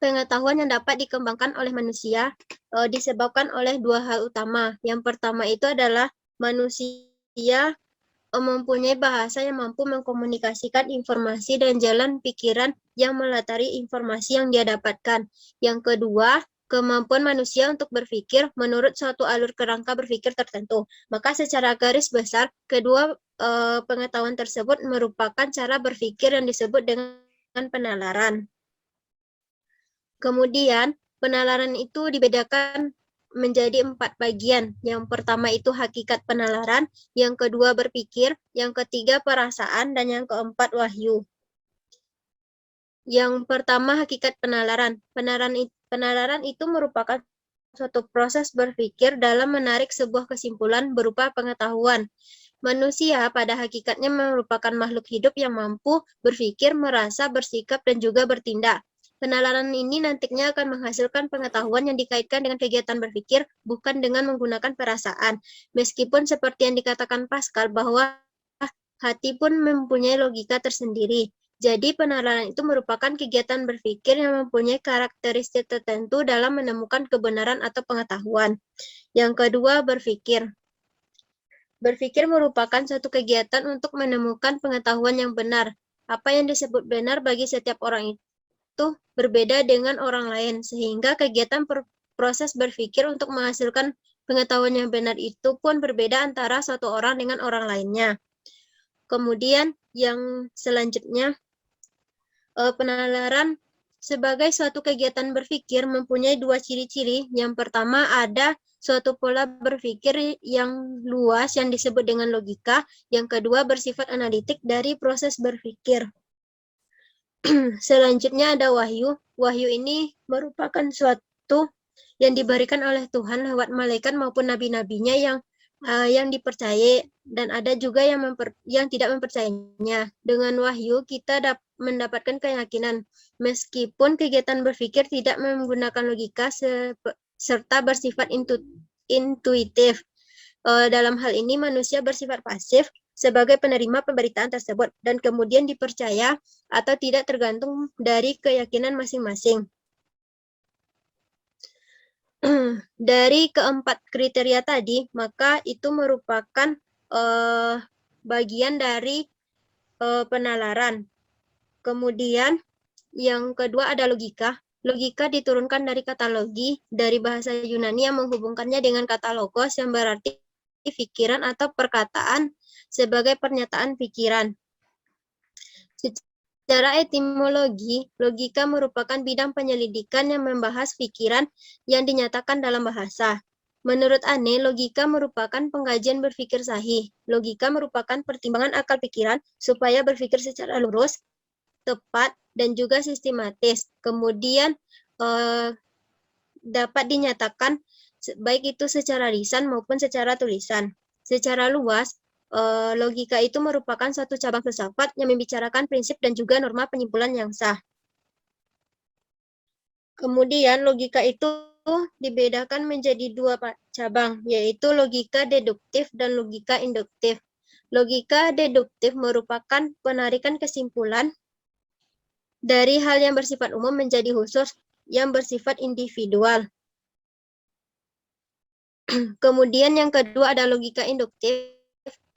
Pengetahuan yang dapat dikembangkan oleh manusia disebabkan oleh dua hal utama. Yang pertama itu adalah manusia mempunyai bahasa yang mampu mengkomunikasikan informasi dan jalan pikiran yang melatari informasi yang dia dapatkan. Yang kedua, kemampuan manusia untuk berpikir menurut suatu alur kerangka berpikir tertentu. Maka secara garis besar, kedua pengetahuan tersebut merupakan cara berpikir yang disebut dengan penalaran. Kemudian, penalaran itu dibedakan menjadi 4 bagian. Yang pertama itu hakikat penalaran, yang kedua berpikir, yang ketiga perasaan, dan yang keempat wahyu. Yang pertama hakikat penalaran. Penalaran itu merupakan suatu proses berpikir dalam menarik sebuah kesimpulan berupa pengetahuan. Manusia pada hakikatnya merupakan makhluk hidup yang mampu berpikir, merasa, bersikap, dan juga bertindak. Penalaran ini nantinya akan menghasilkan pengetahuan yang dikaitkan dengan kegiatan berpikir, bukan dengan menggunakan perasaan. Meskipun seperti yang dikatakan Pascal bahwa hati pun mempunyai logika tersendiri. Jadi penalaran itu merupakan kegiatan berpikir yang mempunyai karakteristik tertentu dalam menemukan kebenaran atau pengetahuan. Yang kedua, berpikir. Berpikir merupakan suatu kegiatan untuk menemukan pengetahuan yang benar. Apa yang disebut benar bagi setiap orang itu berbeda dengan orang lain, sehingga kegiatan proses berpikir untuk menghasilkan pengetahuan yang benar itu pun berbeda antara suatu orang dengan orang lainnya. Kemudian yang selanjutnya, penalaran sebagai suatu kegiatan berpikir mempunyai dua ciri-ciri. Yang pertama ada suatu pola berpikir yang luas yang disebut dengan logika. Yang kedua bersifat analitik dari proses berpikir. Selanjutnya ada wahyu. Wahyu ini merupakan suatu yang diberikan oleh Tuhan lewat malaikat maupun nabi-nabinya yang dipercayai, dan ada juga yang tidak mempercayainya. Dengan wahyu kita mendapatkan keyakinan, meskipun kegiatan berpikir tidak menggunakan logika serta bersifat intuitif. Dalam hal ini manusia bersifat pasif sebagai penerima pemberitaan tersebut dan kemudian dipercaya atau tidak tergantung dari keyakinan masing-masing. Dari keempat kriteria tadi, maka itu merupakan bagian dari penalaran. Kemudian yang kedua ada logika. Logika diturunkan dari kata logi, dari bahasa Yunani yang menghubungkannya dengan kata logos yang berarti pikiran atau perkataan sebagai pernyataan pikiran. Secara etimologi, logika merupakan bidang penyelidikan yang membahas pikiran yang dinyatakan dalam bahasa. Menurut Anne, logika merupakan pengkajian berpikir sahih. Logika merupakan pertimbangan akal pikiran supaya berpikir secara lurus, tepat, dan juga sistematis. Kemudian dapat dinyatakan baik itu secara lisan maupun secara tulisan. Secara luas, logika itu merupakan suatu cabang filsafat yang membicarakan prinsip dan juga norma penyimpulan yang sah. Kemudian logika itu dibedakan menjadi dua cabang, yaitu logika deduktif dan logika induktif. Logika deduktif merupakan penarikan kesimpulan dari hal yang bersifat umum menjadi khusus yang bersifat individual. Kemudian yang kedua ada logika induktif.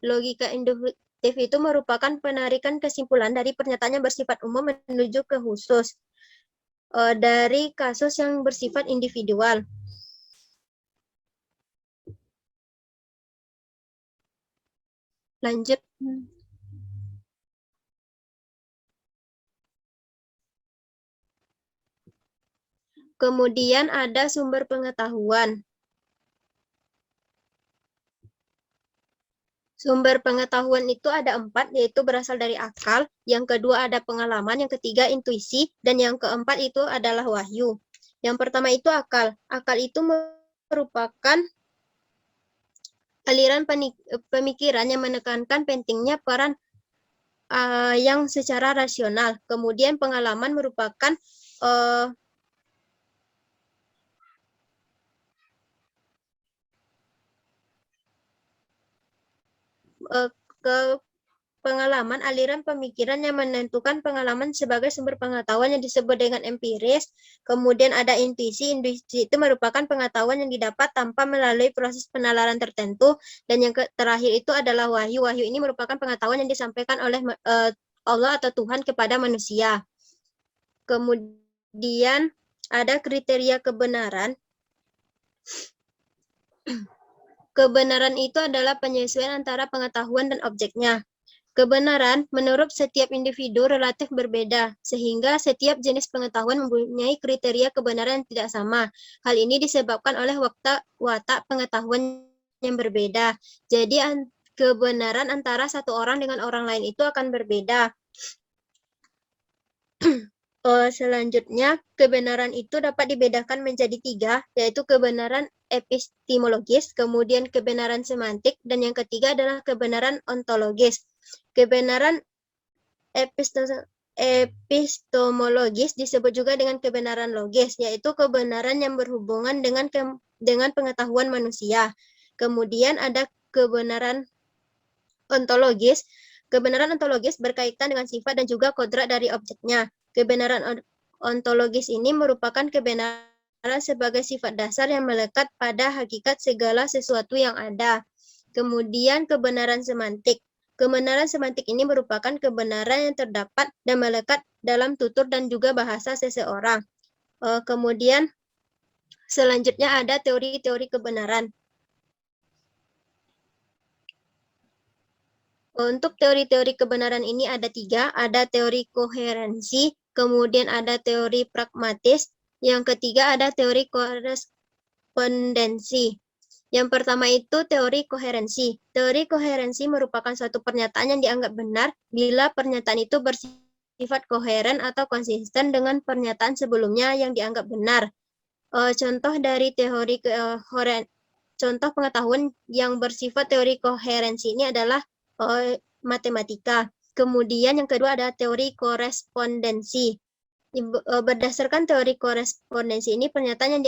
Logika induktif itu merupakan penarikan kesimpulan dari pernyataan yang bersifat umum menuju ke khusus dari kasus yang bersifat individual. Lanjut. Kemudian ada sumber pengetahuan. Sumber pengetahuan itu ada 4, yaitu berasal dari akal, yang kedua ada pengalaman, yang ketiga intuisi, dan yang keempat itu adalah wahyu. Yang pertama itu akal. Akal itu merupakan aliran pemikiran yang menekankan pentingnya peran yang secara rasional. Kemudian pengalaman merupakan pengalaman aliran pemikiran yang menentukan pengalaman sebagai sumber pengetahuan yang disebut dengan empiris. Kemudian ada intuisi. Intuisi itu merupakan pengetahuan yang didapat tanpa melalui proses penalaran tertentu. Dan yang terakhir itu adalah wahyu. Wahyu ini merupakan pengetahuan yang disampaikan oleh Allah atau Tuhan kepada manusia. Kemudian ada kriteria kebenaran. Kebenaran itu adalah penyesuaian antara pengetahuan dan objeknya. Kebenaran menurut setiap individu relatif berbeda, sehingga setiap jenis pengetahuan mempunyai kriteria kebenaran yang tidak sama. Hal ini disebabkan oleh watak pengetahuan yang berbeda. Jadi kebenaran antara satu orang dengan orang lain itu akan berbeda. Selanjutnya, kebenaran itu dapat dibedakan menjadi 3, yaitu kebenaran epistemologis, kemudian kebenaran semantik, dan yang ketiga adalah kebenaran ontologis. Kebenaran epistemologis disebut juga dengan kebenaran logis, yaitu kebenaran yang berhubungan dengan pengetahuan manusia. Kemudian ada kebenaran ontologis. Kebenaran ontologis berkaitan dengan sifat dan juga kodrat dari objeknya. Kebenaran ontologis ini merupakan kebenaran sebagai sifat dasar yang melekat pada hakikat segala sesuatu yang ada. Kemudian kebenaran semantik. Kebenaran semantik ini merupakan kebenaran yang terdapat dan melekat dalam tutur dan juga bahasa seseorang. Kemudian selanjutnya ada teori-teori kebenaran. Untuk teori-teori kebenaran ini ada 3, ada teori koherensi, kemudian ada teori pragmatis, yang ketiga ada teori korespondensi. Yang pertama itu teori koherensi. Teori koherensi merupakan suatu pernyataan yang dianggap benar bila pernyataan itu bersifat koheren atau konsisten dengan pernyataan sebelumnya yang dianggap benar. Contoh dari teori contoh pengetahuan yang bersifat teori koherensi ini adalah matematika. Kemudian yang kedua ada teori korespondensi. Berdasarkan teori korespondensi ini, pernyataan yang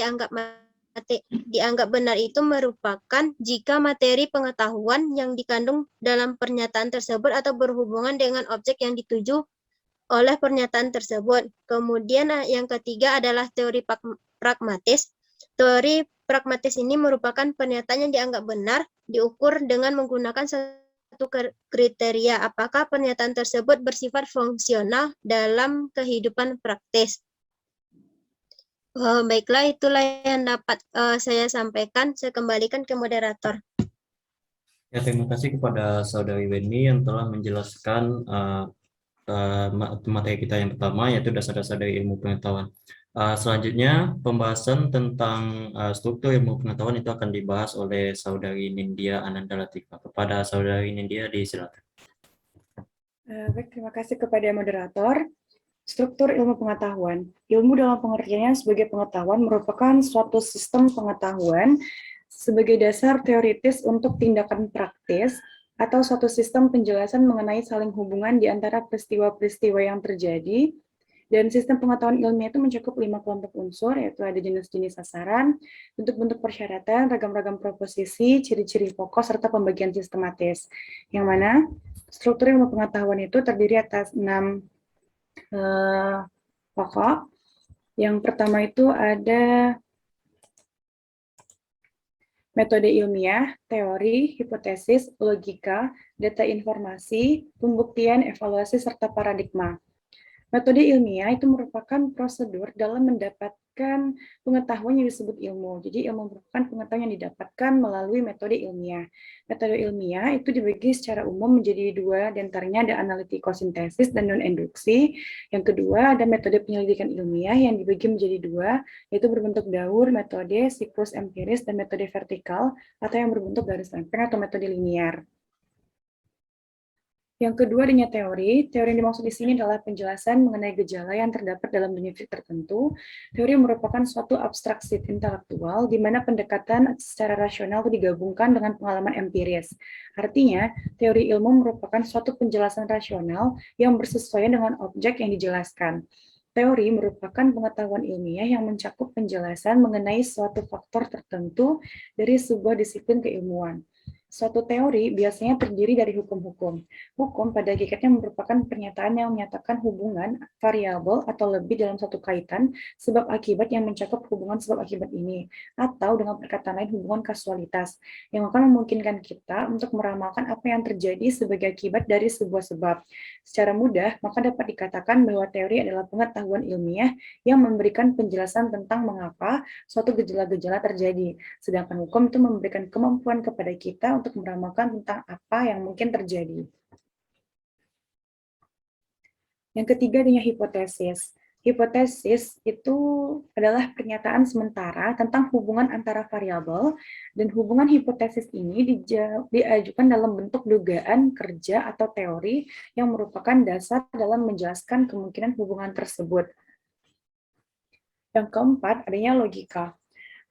dianggap benar itu merupakan jika materi pengetahuan yang dikandung dalam pernyataan tersebut atau berhubungan dengan objek yang dituju oleh pernyataan tersebut. Kemudian yang ketiga adalah teori pragmatis. Teori pragmatis ini merupakan pernyataan yang dianggap benar diukur dengan menggunakan satu kriteria, apakah pernyataan tersebut bersifat fungsional dalam kehidupan praktis. Baiklah, itulah yang dapat saya sampaikan. Saya kembalikan ke moderator. Ya, terima kasih kepada Saudari Weni yang telah menjelaskan materi kita yang pertama, yaitu dasar-dasar dari ilmu pengetahuan. Selanjutnya, pembahasan tentang struktur ilmu pengetahuan itu akan dibahas oleh Saudari Nindya Ananda Latifah. Kepada Saudari Nindya, disilakan. Baik, terima kasih kepada moderator. Struktur ilmu pengetahuan. Ilmu dalam pengertiannya sebagai pengetahuan merupakan suatu sistem pengetahuan sebagai dasar teoritis untuk tindakan praktis atau suatu sistem penjelasan mengenai saling hubungan di antara peristiwa-peristiwa yang terjadi. Dan sistem pengetahuan ilmiah itu mencakup 5 kelompok unsur, yaitu ada jenis-jenis sasaran, bentuk-bentuk persyaratan, ragam-ragam proposisi, ciri-ciri pokok, serta pembagian sistematis. Yang mana struktur ilmu pengetahuan itu terdiri atas 6 pokok. Yang pertama itu ada metode ilmiah, teori, hipotesis, logika, data informasi, pembuktian, evaluasi, serta paradigma. Metode ilmiah itu merupakan prosedur dalam mendapatkan pengetahuan yang disebut ilmu. Jadi ilmu merupakan pengetahuan yang didapatkan melalui metode ilmiah. Metode ilmiah itu dibagi secara umum menjadi 2, diantaranya ada analitikosintesis dan non-induksi. Yang kedua ada metode penyelidikan ilmiah yang dibagi menjadi 2, yaitu berbentuk daur, metode siklus empiris, dan metode vertikal atau yang berbentuk garis lempeng atau metode linier. Yang kedua adanya teori. Teori yang dimaksud di sini adalah penjelasan mengenai gejala yang terdapat dalam dunia fisik tertentu. Teori merupakan suatu abstraksi intelektual di mana pendekatan secara rasional digabungkan dengan pengalaman empiris. Artinya, teori ilmu merupakan suatu penjelasan rasional yang bersesuaian dengan objek yang dijelaskan. Teori merupakan pengetahuan ilmiah yang mencakup penjelasan mengenai suatu faktor tertentu dari sebuah disiplin keilmuan. Suatu teori biasanya terdiri dari hukum-hukum. Hukum pada hakikatnya merupakan pernyataan yang menyatakan hubungan variabel atau lebih dalam satu kaitan sebab akibat yang mencakup hubungan sebab akibat ini, atau dengan perkataan lain hubungan kasualitas, yang akan memungkinkan kita untuk meramalkan apa yang terjadi sebagai akibat dari sebuah sebab. Secara mudah, maka dapat dikatakan bahwa teori adalah pengetahuan ilmiah yang memberikan penjelasan tentang mengapa suatu gejala-gejala terjadi, sedangkan hukum itu memberikan kemampuan kepada kita untuk meramalkan tentang apa yang mungkin terjadi. Yang ketiga adanya hipotesis. Hipotesis itu adalah pernyataan sementara tentang hubungan antara variabel, dan hubungan hipotesis ini diajukan dalam bentuk dugaan, kerja, atau teori yang merupakan dasar dalam menjelaskan kemungkinan hubungan tersebut. Yang keempat, adanya logika.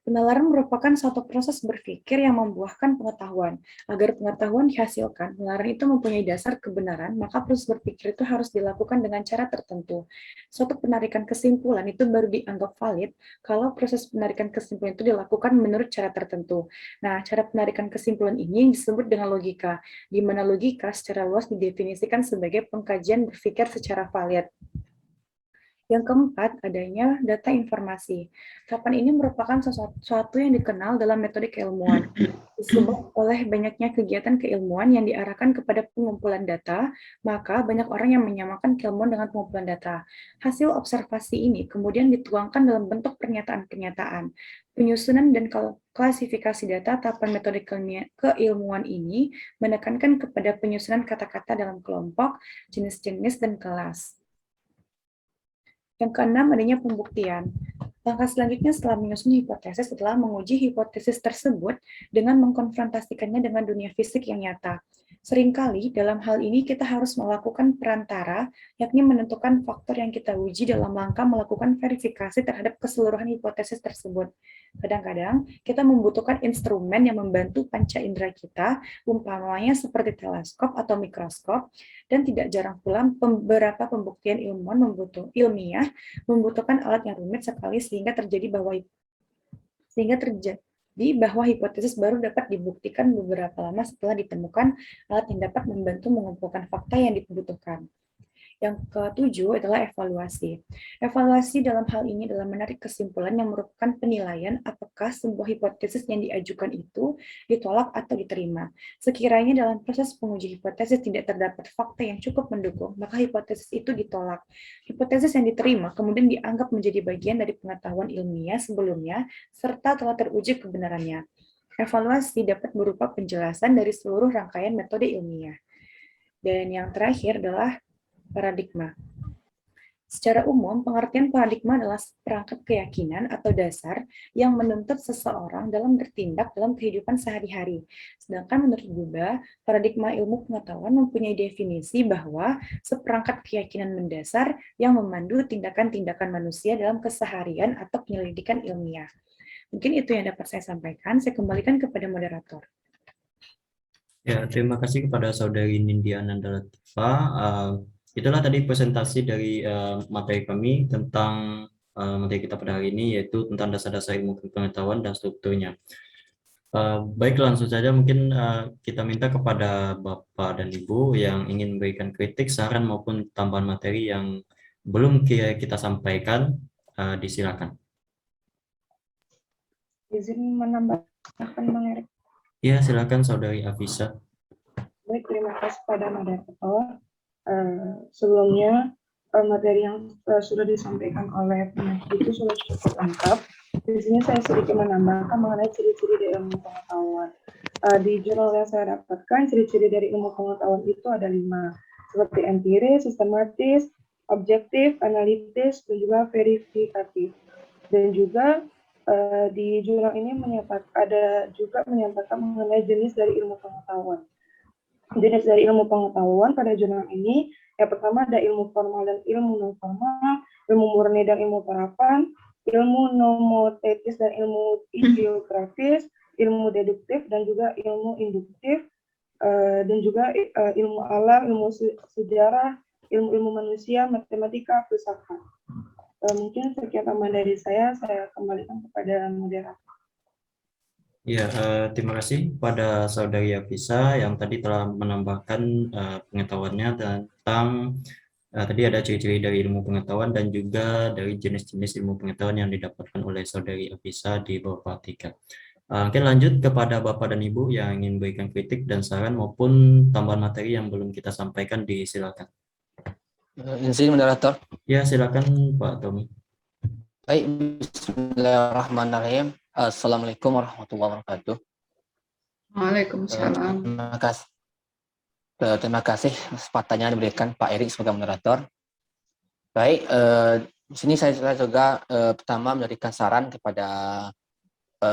Penalaran merupakan suatu proses berpikir yang membuahkan pengetahuan. Agar pengetahuan dihasilkan, penalaran itu mempunyai dasar kebenaran, maka proses berpikir itu harus dilakukan dengan cara tertentu. Suatu penarikan kesimpulan itu baru dianggap valid kalau proses penarikan kesimpulan itu dilakukan menurut cara tertentu. Nah, cara penarikan kesimpulan ini disebut dengan logika, di mana logika secara luas didefinisikan sebagai pengkajian berpikir secara valid. Yang keempat, adanya data informasi. Tahapan ini merupakan sesuatu yang dikenal dalam metode keilmuan. Disebut oleh banyaknya kegiatan keilmuan yang diarahkan kepada pengumpulan data, maka banyak orang yang menyamakan keilmuan dengan pengumpulan data. Hasil observasi ini kemudian dituangkan dalam bentuk pernyataan-pernyataan. Penyusunan dan klasifikasi data tahapan metode keilmuan ini menekankan kepada penyusunan kata-kata dalam kelompok, jenis-jenis, dan kelas. Yang keenam, adanya pembuktian. Langkah selanjutnya setelah menyusun hipotesis adalah menguji hipotesis tersebut dengan mengkonfrontasikannya dengan dunia fisik yang nyata. Seringkali dalam hal ini kita harus melakukan perantara, yakni menentukan faktor yang kita uji dalam langkah melakukan verifikasi terhadap keseluruhan hipotesis tersebut. Kadang-kadang kita membutuhkan instrumen yang membantu panca indera kita, umpamanya seperti teleskop atau mikroskop, dan tidak jarang pula beberapa pembuktian ilmiah membutuhkan alat yang rumit sekali sehingga terjadi bahwa hipotesis baru dapat dibuktikan beberapa lama setelah ditemukan alat yang dapat membantu mengumpulkan fakta yang dibutuhkan. Yang ketujuh adalah evaluasi. Evaluasi dalam hal ini adalah menarik kesimpulan yang merupakan penilaian apakah sebuah hipotesis yang diajukan itu ditolak atau diterima. Sekiranya dalam proses penguji hipotesis tidak terdapat fakta yang cukup mendukung, maka hipotesis itu ditolak. Hipotesis yang diterima kemudian dianggap menjadi bagian dari pengetahuan ilmiah sebelumnya, serta telah teruji kebenarannya. Evaluasi dapat berupa penjelasan dari seluruh rangkaian metode ilmiah. Dan yang terakhir adalah paradigma. Secara umum, pengertian paradigma adalah perangkat keyakinan atau dasar yang menuntut seseorang dalam bertindak dalam kehidupan sehari-hari. Sedangkan menurut Buddha, paradigma ilmu pengetahuan mempunyai definisi bahwa seperangkat keyakinan mendasar yang memandu tindakan-tindakan manusia dalam keseharian atau penyelidikan ilmiah. Mungkin itu yang dapat saya sampaikan. Saya kembalikan kepada moderator. Ya, terima kasih kepada Saudari Nindya Ananda Latifa. Itulah tadi presentasi dari materi kami tentang materi kita pada hari ini, yaitu tentang dasar-dasar ilmu pengetahuan dan strukturnya. Baik, langsung saja mungkin kita minta kepada Bapak dan Ibu yang ingin memberikan kritik, saran maupun tambahan materi yang belum kita sampaikan, disilakan. Izin menambahkan Bang Erik. Ya, silakan Saudari Afisa. Baik, terima kasih pada moderator. Sebelumnya materi yang sudah disampaikan oleh peneliti itu sudah cukup lengkap. Di sini saya sedikit menambahkan mengenai ciri-ciri dari ilmu pengetahuan. Di jurnal yang saya dapatkan, ciri-ciri dari ilmu pengetahuan itu ada 5, seperti empiris, sistematis, objektif, analitis, dan juga verifikatif. Dan juga di jurnal ini ada juga menyatakan mengenai jenis dari ilmu pengetahuan. jenis dari ilmu pengetahuan pada jurnal ini. Yang pertama ada ilmu formal dan ilmu non formal, ilmu murni dan ilmu terapan, ilmu nomotetis dan ilmu ideografis, ilmu deduktif dan juga ilmu induktif, dan juga ilmu alam, ilmu sejarah, ilmu manusia, matematika, filsafat. Mungkin sekian tambahan dari saya kembalikan kepada moderator. Ya, terima kasih pada Saudari Afisa yang tadi telah menambahkan pengetahuannya tentang tadi ada ciri-ciri dari ilmu pengetahuan dan juga dari jenis-jenis ilmu pengetahuan yang didapatkan oleh Saudari Afisa di beberapa tingkat. Mungkin lanjut kepada Bapak dan Ibu yang ingin berikan kritik dan saran maupun tambahan materi yang belum kita sampaikan, disilakan. Izin moderator. Ya, silakan Pak Tommy. Baik, bismillahirrahmanirrahim. Assalamualaikum warahmatullahi wabarakatuh. Waalaikumsalam. Terima kasih kesempatannya yang diberikan Pak Erik sebagai moderator. Baik, di sini saya juga pertama memberikan saran kepada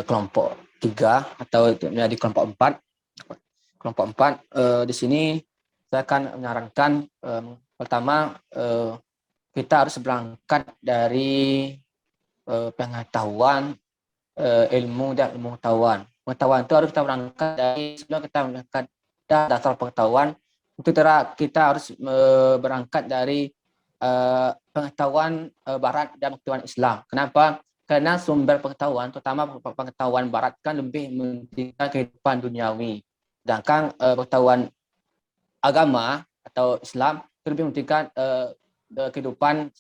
kelompok 3 atau menjadi kelompok 4. Kelompok 4 di sini saya akan menyarankan pertama kita harus berangkat dari pengetahuan, ilmu dan ilmu pengetahuan. Pengetahuan itu harus kita berangkat dari sebelum kita berangkat dasar pengetahuan. Itu kita harus berangkat dari pengetahuan Barat dan pengetahuan Islam. Kenapa? Karena sumber pengetahuan, terutama pengetahuan Barat kan lebih mementingkan kehidupan duniawi. Sedangkan pengetahuan agama atau Islam itu lebih mementingkan kehidupan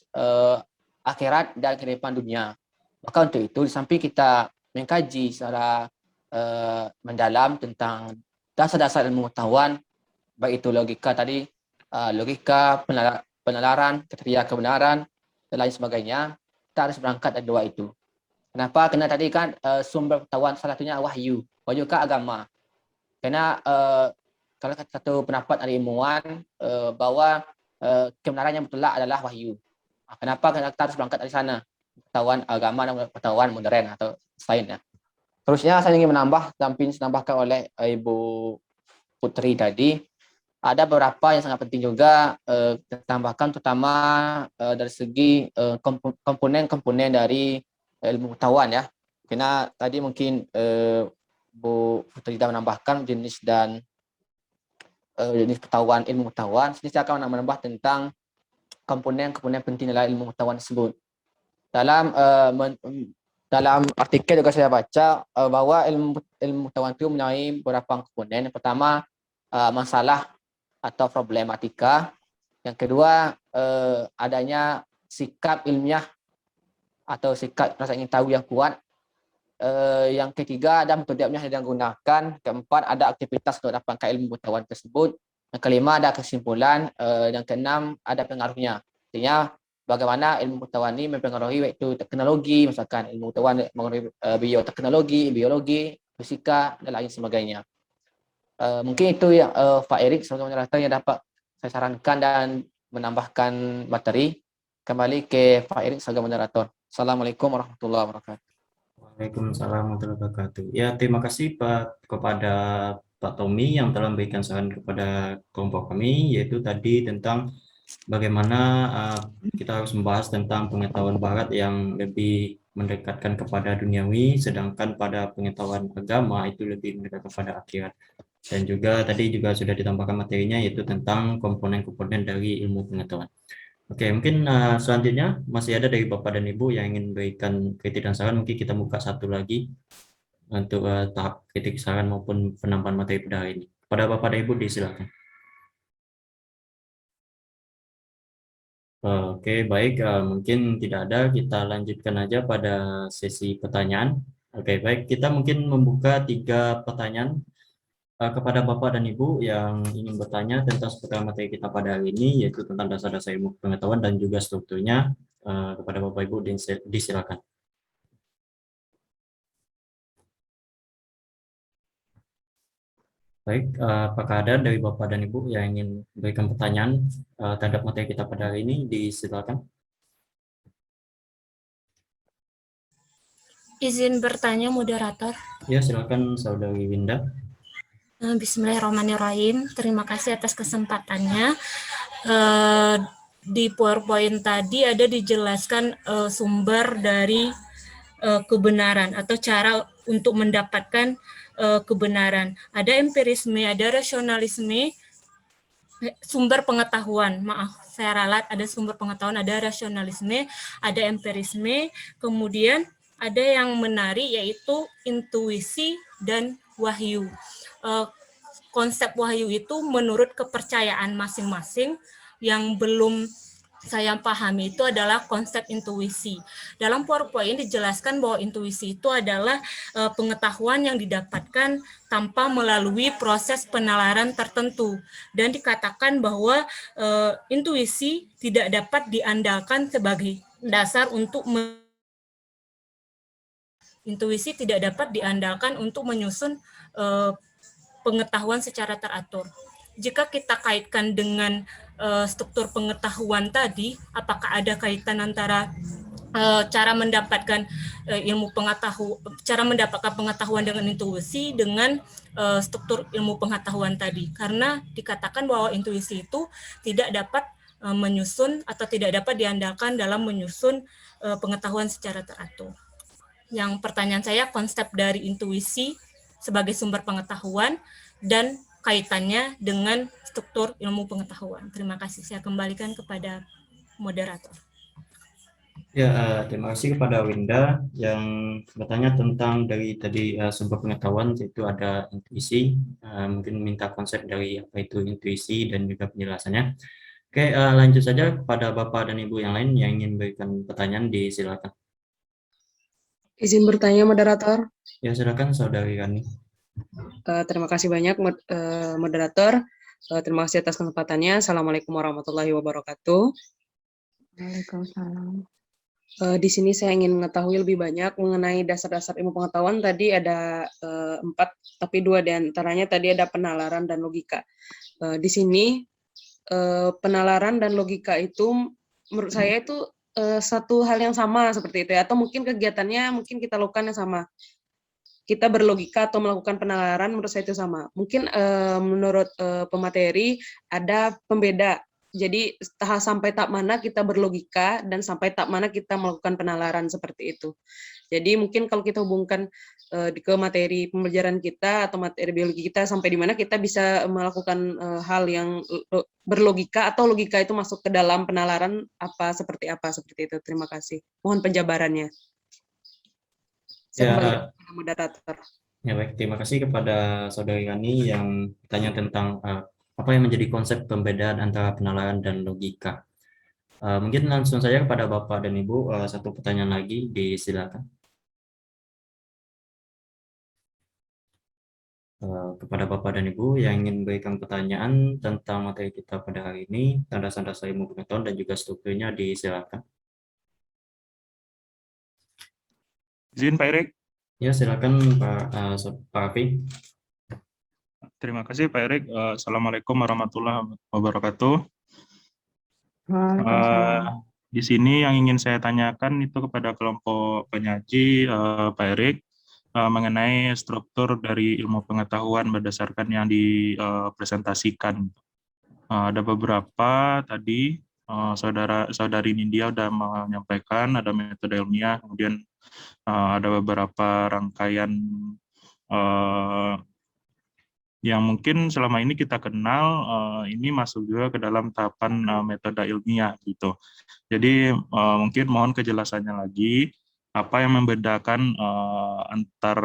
akhirat dan kehidupan dunia. Maka untuk itu, di samping kita mengkaji secara mendalam tentang dasar-dasar ilmu pengetahuan, baik itu logika tadi, logika, penalaran, kriteria kebenaran, dan lain sebagainya, kita harus berangkat dari dua itu. Kenapa? Karena tadi kan sumber pengetahuan salah satunya wahyu ke agama. Karena kalau satu pendapat dari ilmuwan bahwa kebenaran yang betul adalah wahyu. Kenapa? Karena kita harus berangkat dari sana, pengetahuan agama dan pengetahuan modern atau sains. Ya. Terusnya saya ingin menambahkan oleh Ibu Putri tadi, ada beberapa yang sangat penting juga ditambahkan, terutama dari segi komponen-komponen dari ilmu pengetahuan ya. Karena tadi mungkin Bu Putri sudah menambahkan jenis dan jenis pengetahuan, ilmu pengetahuan. Sini saya akan menambah tentang komponen-komponen penting dalam ilmu pengetahuan tersebut. Dalam artikel juga saya baca bahwa ilmu pengetahuan itu mempunyai beberapa komponen. Yang pertama masalah atau problematika. Yang kedua adanya sikap ilmiah atau sikap rasa ingin tahu yang kuat. Yang ketiga ada metode ilmiah yang digunakan. Keempat ada aktivitas untuk dapatkan ilmu pengetahuan tersebut. Yang kelima ada kesimpulan. Yang keenam ada pengaruhnya. Artinya bagaimana ilmu pengetahuan ini mempengaruhi yaitu teknologi, misalkan ilmu pengetahuan mengenai bioteknologi, biologi, fisika dan lain sebagainya. Mungkin itu yang Pak Erik sebagai moderator yang dapat saya sarankan dan menambahkan materi. Kembali ke Pak Erik sebagai moderator. Assalamualaikum warahmatullahi wabarakatuh. Waalaikumsalam warahmatullahi wabarakatuh. Ya, terima kasih kepada Pak Tommy yang telah memberikan saran kepada kelompok kami, yaitu tadi tentang bagaimana kita harus membahas tentang pengetahuan Barat yang lebih mendekatkan kepada duniawi, sedangkan pada pengetahuan agama itu lebih mendekat kepada akhirat. Dan juga tadi juga sudah ditambahkan materinya, yaitu tentang komponen-komponen dari ilmu pengetahuan. Oke, mungkin selanjutnya masih ada dari Bapak dan Ibu yang ingin berikan kritik dan saran. Mungkin kita buka satu lagi untuk tahap kritik saran maupun penambahan materi pada hari ini. Kepada Bapak dan Ibu disilakan. Oke, baik. Mungkin tidak ada. Kita lanjutkan aja pada sesi pertanyaan. Oke, baik. Kita mungkin membuka 3 pertanyaan kepada Bapak dan Ibu yang ingin bertanya tentang seputar materi kita pada hari ini, yaitu tentang dasar-dasar ilmu pengetahuan dan juga strukturnya. Kepada Bapak Ibu disilakan. Baik, apakah ada dari Bapak dan Ibu yang ingin memberikan pertanyaan terhadap materi kita pada hari ini? Disilakan. Izin bertanya, moderator. Ya, silakan Saudari Winda. Bismillahirrahmanirrahim. Terima kasih atas kesempatannya. Di PowerPoint tadi ada dijelaskan sumber dari kebenaran atau cara untuk mendapatkan kebenaran. Ada empirisme, ada rasionalisme, sumber pengetahuan. Maaf, saya ralat. Ada sumber pengetahuan, ada rasionalisme, ada empirisme, kemudian ada yang menarik yaitu intuisi dan wahyu. Konsep wahyu itu menurut kepercayaan masing-masing. Yang belum saya pahami itu adalah konsep intuisi. Dalam PowerPoint dijelaskan bahwa intuisi itu adalah pengetahuan yang didapatkan tanpa melalui proses penalaran tertentu. Dan dikatakan bahwa intuisi tidak dapat diandalkan sebagai dasar untuk intuisi tidak dapat diandalkan untuk menyusun pengetahuan secara teratur. Jika kita kaitkan dengan struktur pengetahuan tadi, apakah ada kaitan antara cara mendapatkan pengetahuan dengan intuisi dengan struktur ilmu pengetahuan tadi? Karena dikatakan bahwa intuisi itu tidak dapat menyusun atau tidak dapat diandalkan dalam menyusun pengetahuan secara teratur. Yang pertanyaan saya, konsep dari intuisi sebagai sumber pengetahuan dan kaitannya dengan struktur ilmu pengetahuan. Terima kasih. Saya kembalikan kepada moderator. Ya, terima kasih kepada Winda yang bertanya tentang dari tadi sumber pengetahuan, yaitu ada intuisi. Mungkin minta konsep dari apa itu intuisi dan juga penjelasannya. Oke, lanjut saja kepada Bapak dan Ibu yang lain yang ingin berikan pertanyaan, disilakan. Izin bertanya, moderator. Ya, silakan Saudari Rani. Terima kasih banyak, moderator. Terima kasih atas kesempatannya. Assalamualaikum warahmatullahi wabarakatuh. Waalaikumsalam. Di sini saya ingin mengetahui lebih banyak mengenai dasar-dasar ilmu pengetahuan. Tadi ada 4, tapi 2 diantaranya tadi ada penalaran dan logika. Di sini penalaran dan logika itu menurut saya itu satu hal yang sama seperti itu ya, atau mungkin kegiatannya mungkin kita lakukan yang sama. Kita berlogika atau melakukan penalaran menurut saya itu sama. Mungkin menurut pemateri ada pembeda. Jadi sampai tahap mana kita berlogika dan sampai tahap mana kita melakukan penalaran seperti itu. Jadi mungkin kalau kita hubungkan ke materi pembelajaran kita atau materi biologi kita sampai di mana kita bisa melakukan hal yang berlogika atau logika itu masuk ke dalam penalaran seperti itu. Terima kasih. Mohon penjabarannya. Saya kembali kepada moderator. Ya, baik, terima kasih kepada Saudari Rani yang bertanya tentang apa yang menjadi konsep pembedaan antara penalaran dan logika. Mungkin langsung saja kepada Bapak dan Ibu, satu pertanyaan lagi, disilakan. Kepada Bapak dan Ibu yang ingin memberikan pertanyaan tentang materi kita pada hari ini, tanda-tanda ilmu pengetahuan dan juga strukturnya, disilakan. Izin Pak Erik. Ya, silakan Pak Raffi. Terima kasih Pak Erik. Assalamualaikum warahmatullahi wabarakatuh. Di sini yang ingin saya tanyakan itu kepada kelompok penyaji Pak Erik mengenai struktur dari ilmu pengetahuan berdasarkan yang dipresentasikan. Ada beberapa tadi saudari Nindya sudah menyampaikan ada metode ilmiah, kemudian ada beberapa rangkaian yang mungkin selama ini kita kenal, ini masuk juga ke dalam tahapan metode ilmiah gitu. Jadi mungkin mohon kejelasannya lagi, apa yang membedakan antar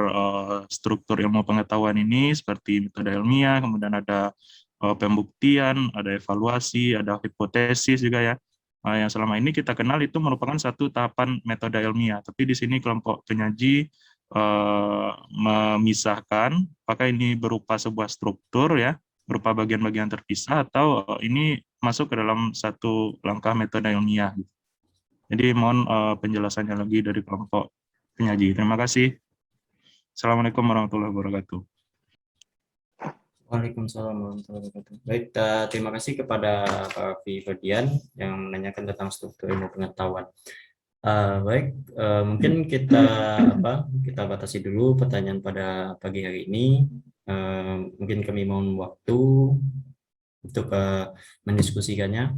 struktur ilmu pengetahuan ini seperti metode ilmiah, kemudian ada pembuktian, ada evaluasi, ada hipotesis juga ya. Yang selama ini kita kenal itu merupakan satu tahapan metode ilmiah, tapi di sini kelompok penyaji memisahkan apakah ini berupa sebuah struktur ya, berupa bagian-bagian terpisah atau ini masuk ke dalam satu langkah metode ilmiah. Jadi mohon penjelasannya lagi dari kelompok penyaji. Terima kasih. Assalamualaikum warahmatullahi wabarakatuh. Waalaikumsalam warahmatullahi wabarakatuh. Baik, terima kasih kepada Pak Ferdian yang menanyakan tentang struktur ilmu pengetahuan. Baik, mungkin kita batasi dulu pertanyaan pada pagi hari ini. Mungkin kami mohon waktu untuk mendiskusikannya,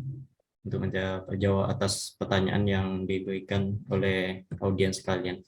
untuk menjawab atas pertanyaan yang diberikan oleh audiens sekalian.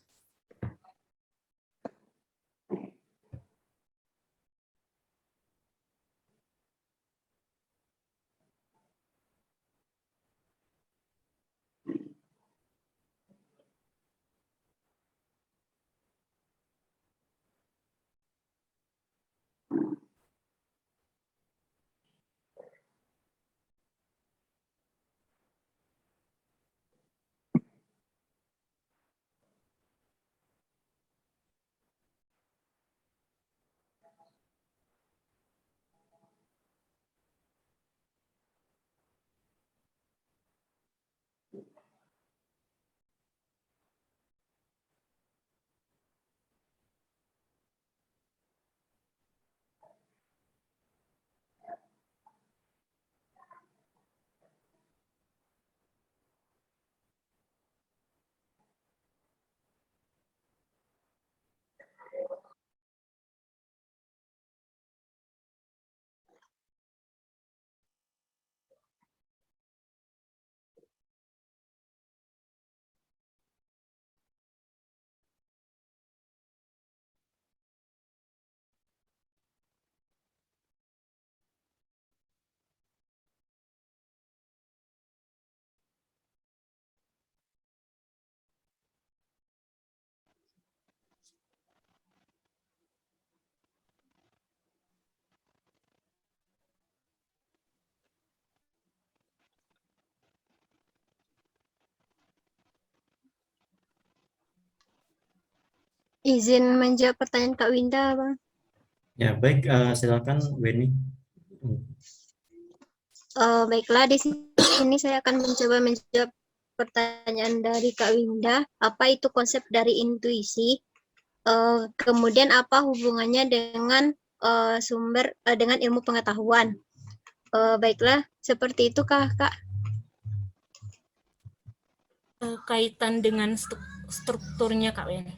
Izin menjawab pertanyaan Kak Winda, Bang. Ya, baik, silakan Weni. Baiklah, di sini saya akan mencoba menjawab pertanyaan dari Kak Winda. Apa itu konsep dari intuisi? Kemudian apa hubungannya dengan dengan ilmu pengetahuan? Baiklah, seperti itu Kak. Kaitan dengan strukturnya Kak Weni.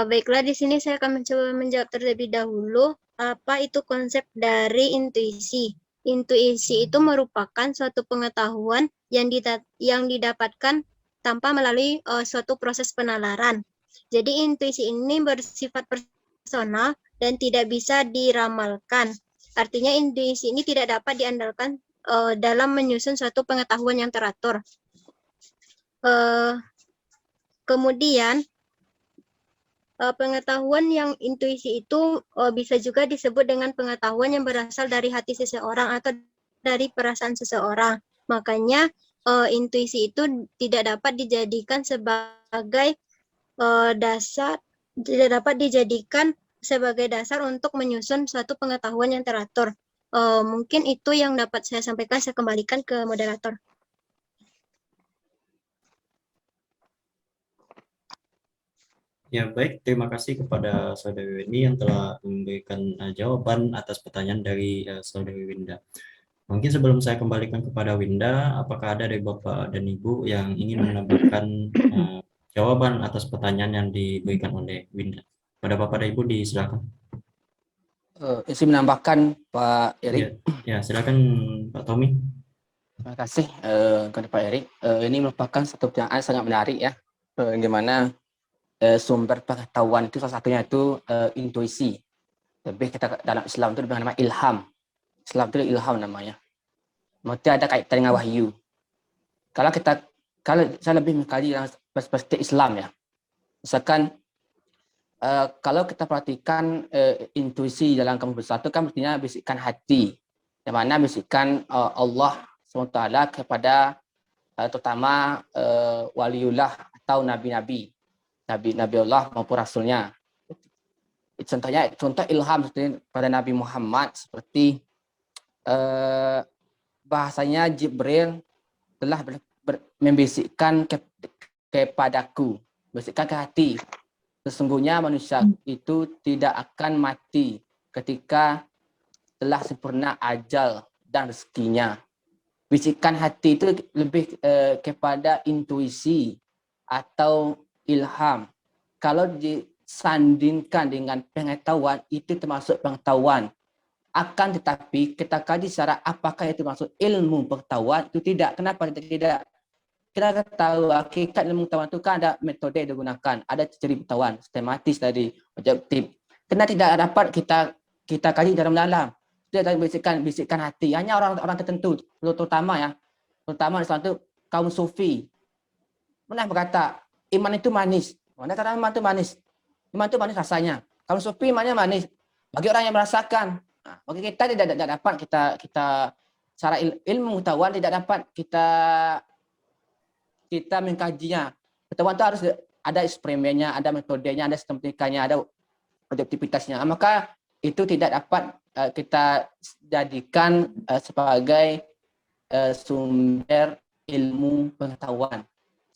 Baiklah, di sini saya akan mencoba menjawab terlebih dahulu. Apa itu konsep dari intuisi? Intuisi itu merupakan suatu pengetahuan yang didapatkan tanpa melalui suatu proses penalaran. Jadi intuisi ini bersifat personal dan tidak bisa diramalkan. Artinya intuisi ini tidak dapat diandalkan dalam menyusun suatu pengetahuan yang teratur. Kemudian pengetahuan yang intuisi itu bisa juga disebut dengan pengetahuan yang berasal dari hati seseorang atau dari perasaan seseorang. Makanya intuisi itu tidak dapat dijadikan sebagai dasar untuk menyusun suatu pengetahuan yang teratur. Mungkin itu yang dapat saya sampaikan. Saya kembalikan ke moderator. Ya, baik, terima kasih kepada Saudari Weni yang telah memberikan jawaban atas pertanyaan dari Saudari Winda. Mungkin sebelum saya kembalikan kepada Winda, apakah ada dari Bapak dan Ibu yang ingin menambahkan jawaban atas pertanyaan yang diberikan oleh Winda? Pada Bapak dan Ibu, disilakan. Saya menambahkan Pak Erik. Ya, silakan Pak Tommy. Terima kasih kepada Pak Erik. Ini merupakan satu pertanyaan sangat menarik ya, bagaimana sumber pengetahuan itu salah satunya itu intuisi. Lebih kita dalam Islam itu dengan nama ilham. Islam itu ilham namanya. Mesti ada kaitan dengan wahyu. Kalau saya lebih mengkaji dalam perspektif Islam ya. Misalkan kalau kita perhatikan intuisi dalam kamus besar itu kan mestinya bisikan hati. Yang mana bisikan Allah SWT kepada terutama waliullah atau nabi-nabi. Nabi Allah maupun Rasulnya. Contoh ilham pada Nabi Muhammad seperti bahasanya Jibril telah membisikkan kepadaku, membisikkan ke hati. Sesungguhnya manusia itu tidak akan mati ketika telah sempurna ajal dan rezekinya. Bisikan hati itu lebih kepada intuisi atau ilham. Kalau sandingkan dengan pengetahuan, itu termasuk pengetahuan. Akan tetapi kita kaji secara apakah itu masuk ilmu pengetahuan, itu tidak. Kenapa tidak? Kita tahu hakikat ilmu pengetahuan itu kan ada metode yang digunakan, ada ciri pengetahuan, sistematis tadi, objektif. Karena tidak dapat kita kaji dalam dalam. Tidak bisikan hati. Hanya orang-orang tertentu, terutama di suatu kaum sufi. Pernah berkata, iman itu manis. Mana kata iman itu manis? Iman itu manis rasanya. Kaum sufi imannya manis. Bagi orang yang merasakan. Nah, bagi kita tidak dapat kita secara ilmu pengetahuan tidak dapat kita mengkajinya. Pengetahuan itu harus ada eksperimennya, ada metodenya, ada sistematikanya, ada objektivitasnya. Maka itu tidak dapat kita jadikan sebagai sumber ilmu pengetahuan.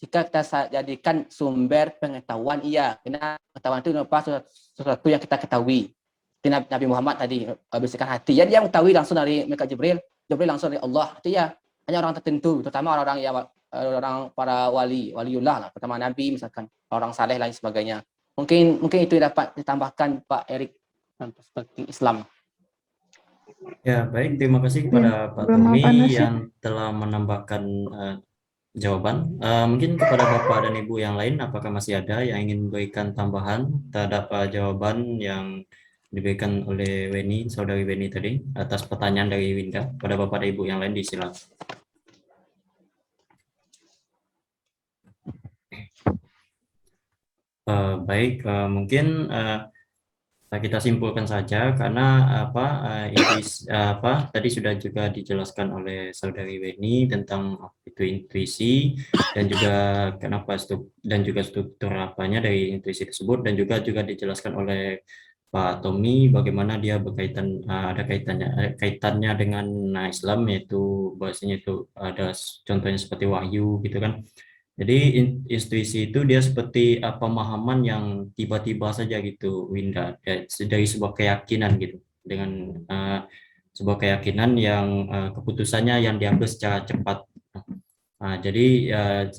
Jika kita jadikan sumber pengetahuan, iya, karena pengetahuan itu merupakan sesuatu yang kita ketahui. Nabi Muhammad tadi bisikan hati. Ya, dia mengetahui langsung dari Malaikat Jibril langsung dari Allah. Itu ya hanya orang tertentu, terutama orang para waliullah lah, pertama Nabi misalkan, orang saleh lain sebagainya. Mungkin itu dapat ditambahkan Pak Erik dalam perspektif Islam. Ya, baik. Terima kasih kepada Pak Tommy yang telah menambahkan jawaban. Mungkin kepada Bapak dan Ibu yang lain, apakah masih ada yang ingin memberikan tambahan terhadap jawaban yang diberikan oleh saudari Weni tadi atas pertanyaan dari Winda? Pada Bapak dan Ibu yang lain disilakan. Baik, mungkin kita simpulkan saja karena tadi sudah juga dijelaskan oleh saudari Weni tentang itu intuisi dan juga kenapa struktur apanya dari intuisi tersebut, dan juga dijelaskan oleh Pak Tommy bagaimana dia berkaitan ada kaitannya dengan Islam, yaitu bahasanya itu ada contohnya seperti wahyu gitu kan. Jadi intuisi itu dia seperti pemahaman yang tiba-tiba saja gitu, Winda, dari sebuah keyakinan gitu, dengan sebuah keyakinan yang keputusannya yang diambil secara cepat. Jadi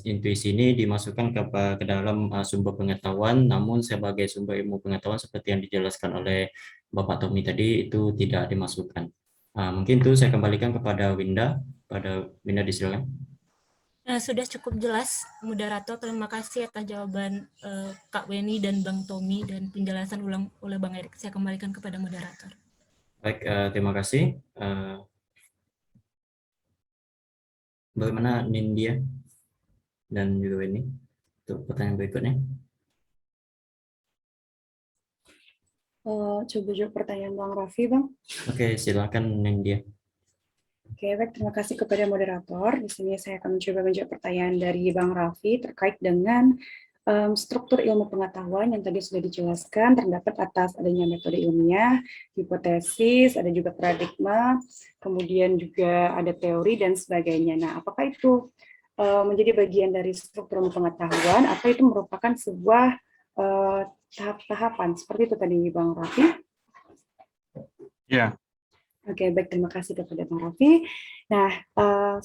intuisi ini dimasukkan ke dalam sumber pengetahuan, namun sebagai sumber ilmu pengetahuan seperti yang dijelaskan oleh Bapak Tommy tadi itu tidak dimasukkan. Mungkin itu saya kembalikan kepada Winda. Pada Winda disilakan. Sudah cukup jelas, moderator. Terima kasih atas jawaban Kak Weni dan Bang Tommy dan penjelasan ulang oleh Bang Erik. Saya kembalikan kepada moderator. Baik, terima kasih. Bagaimana Nindya dan juga Weni untuk pertanyaan berikutnya? Coba jawab pertanyaan Bang Raffi, Bang. Oke, silakan Nindya. Oke, baik. Terima kasih kepada moderator. Di sini saya akan mencoba menjawab pertanyaan dari Bang Raffi terkait dengan struktur ilmu pengetahuan yang tadi sudah dijelaskan, terdapat atas adanya metode ilmiah, hipotesis, ada juga paradigma, kemudian juga ada teori dan sebagainya. Nah, apakah itu menjadi bagian dari struktur ilmu pengetahuan atau itu merupakan sebuah tahap-tahapan? Seperti itu tadi Bang Raffi. Ya. Oke, baik. Terima kasih kepada Bang Raffi. Nah,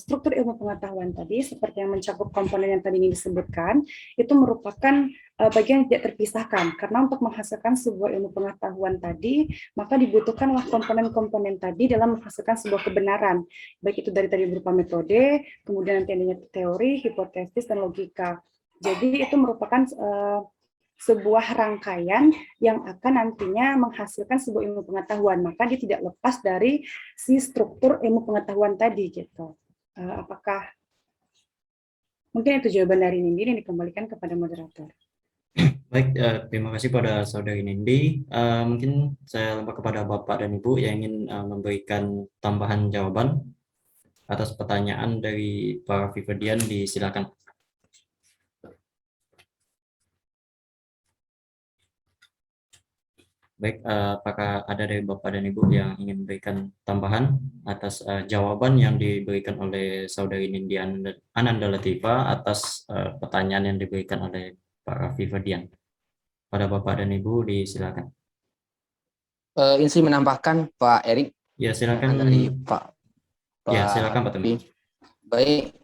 struktur ilmu pengetahuan tadi, seperti yang mencakup komponen yang tadi ini disebutkan, itu merupakan bagian yang tidak terpisahkan. Karena untuk menghasilkan sebuah ilmu pengetahuan tadi, maka dibutuhkanlah komponen-komponen tadi dalam menghasilkan sebuah kebenaran. Baik itu dari tadi berupa metode, kemudian nanti adanya teori, hipotesis, dan logika. Jadi itu merupakan sebuah rangkaian yang akan nantinya menghasilkan sebuah ilmu pengetahuan, maka dia tidak lepas dari si struktur ilmu pengetahuan tadi gitu. Apakah mungkin itu jawaban dari Nindi yang dikembalikan kepada moderator? Baik, terima kasih pada saudari Nindi. Mungkin saya lempar kepada Bapak dan Ibu yang ingin memberikan tambahan jawaban atas pertanyaan dari Pak Vivedian, disilakan. Baik, apakah ada dari Bapak dan Ibu yang ingin memberikan tambahan atas jawaban yang diberikan oleh saudari Nindi Ananda Latifa atas pertanyaan yang diberikan oleh Pak Raffi Ferdian? Pada Bapak dan Ibu disilakan. Ini menambahkan Pak Erik. Ya, silakan. Dari Pak. Ya, silakan Pak Tommy. Baik,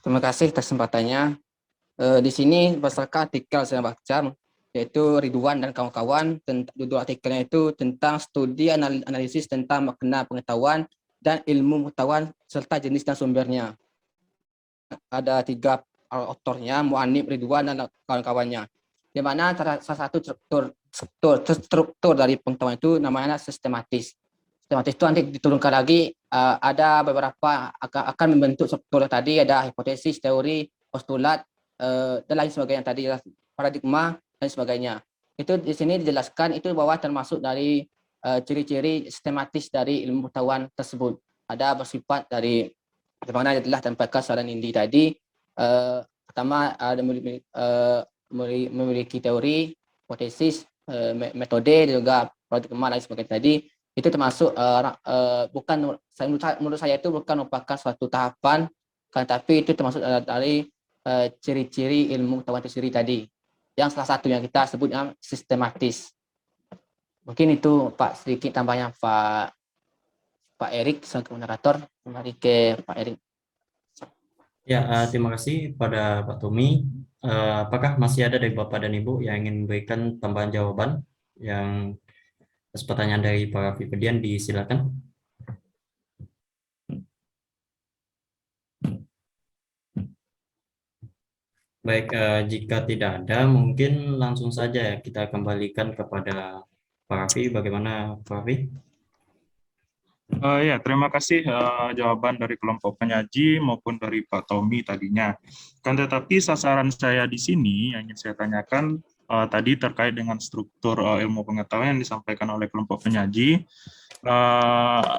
terima kasih atas kesempatannya. Di sini berdasarkan artikel saya baca, yaitu Ridwan dan kawan-kawan. Judul artikelnya itu tentang studi analisis tentang makna pengetahuan dan ilmu pengetahuan serta jenis dan sumbernya. Ada 3 autornya, Mu'anib, Ridwan, dan kawan-kawannya. Di mana salah satu struktur dari pengetahuan itu namanya sistematis. Sistematis itu nanti diturunkan lagi, ada beberapa akan membentuk struktur tadi, ada hipotesis, teori, postulat, dan lain sebagainya tadi, paradigma dan sebagainya. Itu di sini dijelaskan itu bahwa termasuk dari ciri-ciri sistematis dari ilmu pengetahuan tersebut. Ada bersifat dari bagaimana adalah tanpa saran Indi tadi, pertama ada memiliki teori, hipotesis, metode, juga paradigma dan sebagainya tadi. Itu termasuk bukan, menurut saya itu bukan merupakan suatu tahapan, tapi itu termasuk dari ciri-ciri ilmu pengetahuan itu sendiri tadi, yang salah satunya kita sebutnya sistematis. Mungkin itu Pak, sedikit tambahnya Pak Erik sebagai moderator. Kembali ke Pak Erik. Ya, terima kasih pada Pak Tommy. Apakah masih ada dari Bapak dan Ibu yang ingin memberikan tambahan jawaban yang atas pertanyaan dari Pak Vipedian? Disilakan. Baik, jika tidak ada, mungkin langsung saja kita kembalikan kepada Pak Raffi. Bagaimana Pak Raffi? Ya, terima kasih jawaban dari kelompok penyaji maupun dari Pak Tommy tadinya. Kan tetapi sasaran saya di sini yang ingin saya tanyakan tadi terkait dengan struktur ilmu pengetahuan yang disampaikan oleh kelompok penyaji.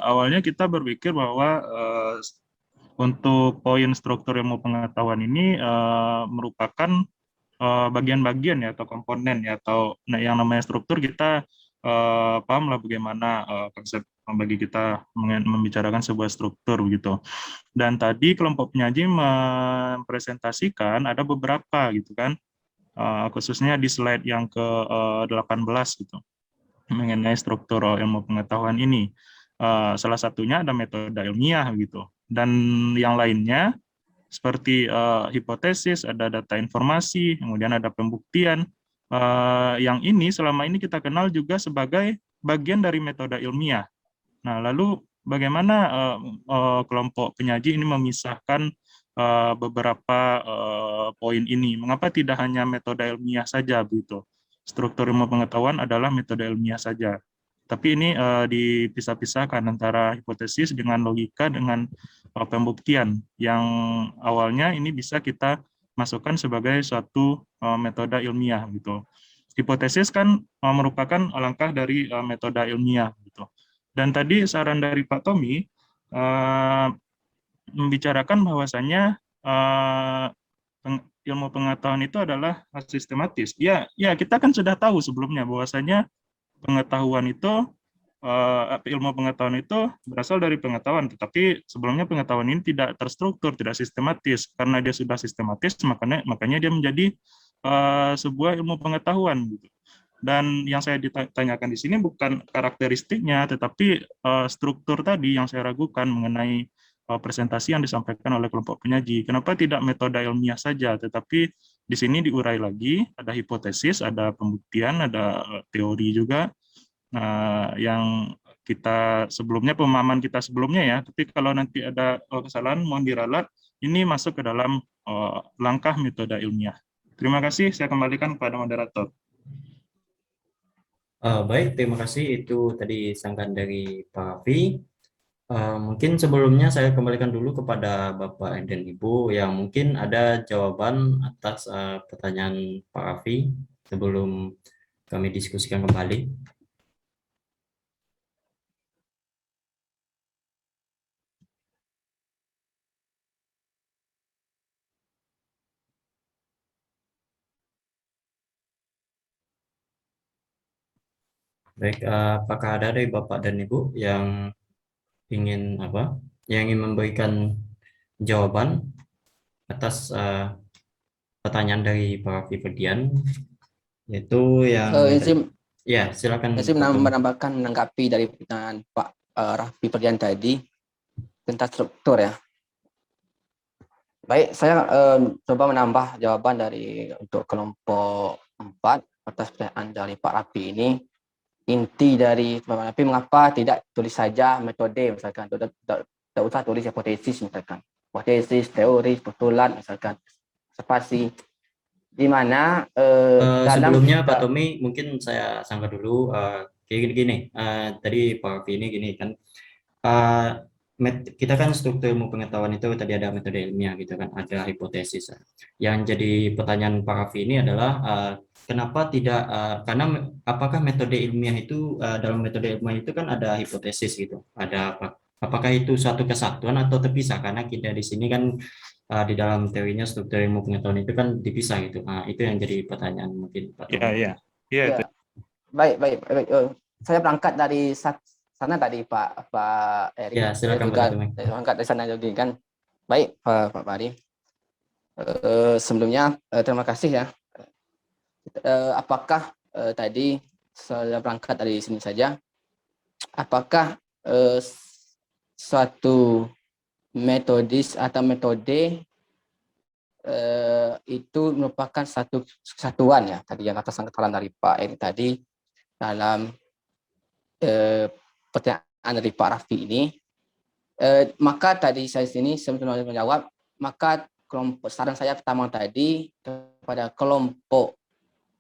Awalnya kita berpikir bahwa untuk poin struktur ilmu pengetahuan ini merupakan bagian-bagian ya atau komponen ya, atau yang namanya struktur kita paham lah bagaimana konsep bagi kita membicarakan sebuah struktur begitu. Dan tadi kelompok penyaji mempresentasikan ada beberapa gitu kan, khususnya di slide yang ke-18 gitu, mengenai struktur ilmu pengetahuan ini. Salah satunya ada metode ilmiah gitu, dan yang lainnya seperti hipotesis, ada data informasi, kemudian ada pembuktian. Yang ini selama ini kita kenal juga sebagai bagian dari metode ilmiah. Nah, lalu bagaimana kelompok penyaji ini memisahkan beberapa poin ini? Mengapa tidak hanya metode ilmiah saja begitu? Struktur ilmu pengetahuan adalah metode ilmiah saja. Tapi ini dipisah-pisahkan antara hipotesis dengan logika dengan pembuktian, yang awalnya ini bisa kita masukkan sebagai suatu metode ilmiah gitu. Hipotesis kan merupakan langkah dari metode ilmiah gitu. Dan tadi saran dari Pak Tommy membicarakan bahwasannya ilmu pengetahuan itu adalah sistematis. Ya, kita kan sudah tahu sebelumnya bahwasanya pengetahuan itu, ilmu pengetahuan itu berasal dari pengetahuan, tetapi sebelumnya pengetahuan ini tidak terstruktur, tidak sistematis. Karena dia sudah sistematis, makanya dia menjadi sebuah ilmu pengetahuan gitu. Dan yang saya ditanyakan di sini bukan karakteristiknya, tetapi struktur tadi yang saya ragukan mengenai presentasi yang disampaikan oleh kelompok penyaji. Kenapa tidak metode ilmiah saja, tetapi di sini diurai lagi, ada hipotesis, ada pembuktian, ada teori juga, yang kita sebelumnya, pemahaman kita sebelumnya ya, tapi kalau nanti ada kesalahan, mohon diralat, ini masuk ke dalam langkah metode ilmiah. Terima kasih, saya kembalikan kepada moderator. Baik, terima kasih. Itu tadi sanggahan dari Pak Raffi. Mungkin sebelumnya saya kembalikan dulu kepada Bapak dan Ibu yang mungkin ada jawaban atas pertanyaan Pak Raffi sebelum kami diskusikan kembali. Baik, apakah ada dari Bapak dan Ibu yang ingin memberikan jawaban atas pertanyaan dari Pak Vipedian, yaitu yang ya, silakan. Saya menanggapi dari pertanyaan Pak Raffi Ferdian tadi tentang struktur ya. Baik, saya coba menambah jawaban dari untuk kelompok 4 atas pertanyaan dari Pak Rapi ini. Inti dari Pak Rapi, mengapa tidak tulis saja metode, misalkan tidak usah tulis hipotesis, misalkan hipotesis, teori, postulat, misalkan spasi, di mana dalam Sebelumnya Pak Tommy, mungkin saya sangka dulu kayak gini. Tadi Pak Raffi ini gini kan, kita kan struktur ilmu pengetahuan itu tadi ada metode ilmiah gitu kan, ada hipotesis. Yang jadi pertanyaan Pak Raffi ini adalah kenapa tidak, karena apakah metode ilmiah itu dalam metode ilmiah itu kan ada hipotesis gitu, ada apa? Apakah itu suatu kesatuan atau terpisah? Karena kita di sini kan di dalam teorinya struktur ilmu pengetahuan itu kan dipisah gitu. Itu yang jadi pertanyaan mungkin Pak Tommy. Iya. Baik. Saya berangkat dari sana tadi Pak Erik. Ya, silakan Pak Tommy. Saya berangkat dari sana juga kan. Baik Pak Bari. Sebelumnya terima kasih ya. Apakah tadi saya berangkat dari sini saja? Apakah suatu metodis atau metode itu merupakan satu kesatuan ya, tadi yang atas anggapan dari Pak Erik tadi dalam pertanyaan dari Pak Raffi ini, maka tadi saya sini sebelum menjawab, maka saran saya pertama tadi kepada kelompok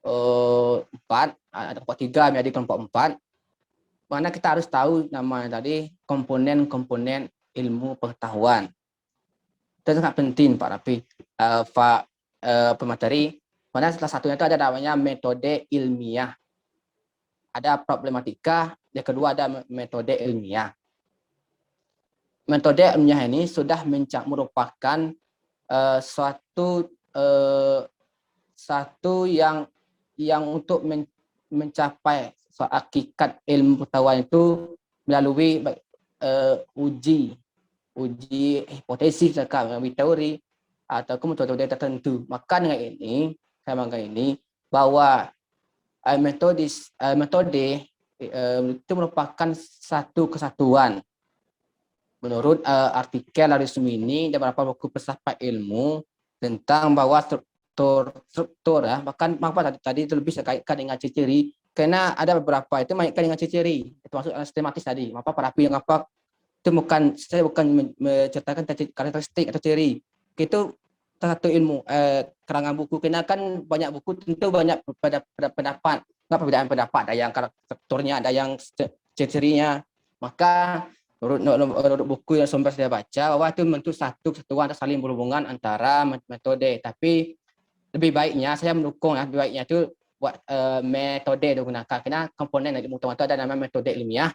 4, ada kelompok 3 menjadi kelompok 4, mana kita harus tahu namanya tadi komponen-komponen ilmu pengetahuan. Itu sangat penting Pak Raffi, Pak pemateri, mana salah satunya itu ada namanya metode ilmiah, ada problematika, yang kedua ada metode ilmiah. Metode ilmiah ini sudah merupakan satu yang untuk mencapai hakikat ilmu pengetahuan itu melalui uji hipotesis, melalui teori atau metode tertentu. Maka dengan ini saya menganggap ini bahwa metode itu merupakan satu kesatuan. Menurut artikel dari Sumini dan beberapa buku filsafat ilmu tentang bahwa struktur ya, bahkan mengapa tadi itu lebih terkaitkan dengan ciri-ciri, karena ada beberapa itu mengaitkan dengan ciri-ciri, termasuk sistematis tadi. Mengapa para pihak itu saya bukan menceritakan karakteristik atau ciri. Itu satu ilmu karangan buku, karena kan banyak buku tentu banyak pendapat, perbedaan pendapat, ada yang strukturnya, ada yang ciri-cirinya. Maka menurut buku yang sumber saya baca bahwa itu bentuk satu kesatuan atau saling berhubungan antara metode. Tapi lebih baiknya saya mendukung lebih baiknya itu buat metode digunakan, karena komponen ilmu pengetahuan itu ada namanya metode ilmiah,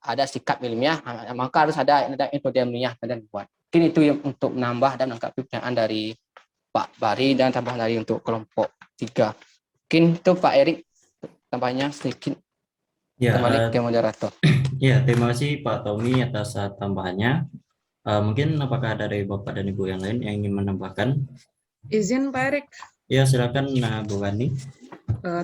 ada sikap ilmiah, maka harus ada metode ilmiah dan buat. Mungkin itu yang untuk menambah dan melengkapi pertanyaan dari Pak Bari dan tambah dari untuk kelompok 3. Mungkin itu Pak Erik tambahnya sedikit. Ya, kembali ke moderator. Ya, terima kasih Pak Tommy atas tambahannya. Mungkin apakah ada dari Bapak dan Ibu yang lain yang ingin menambahkan? Izin Pak Erik. Ya, silakan Bu Wani.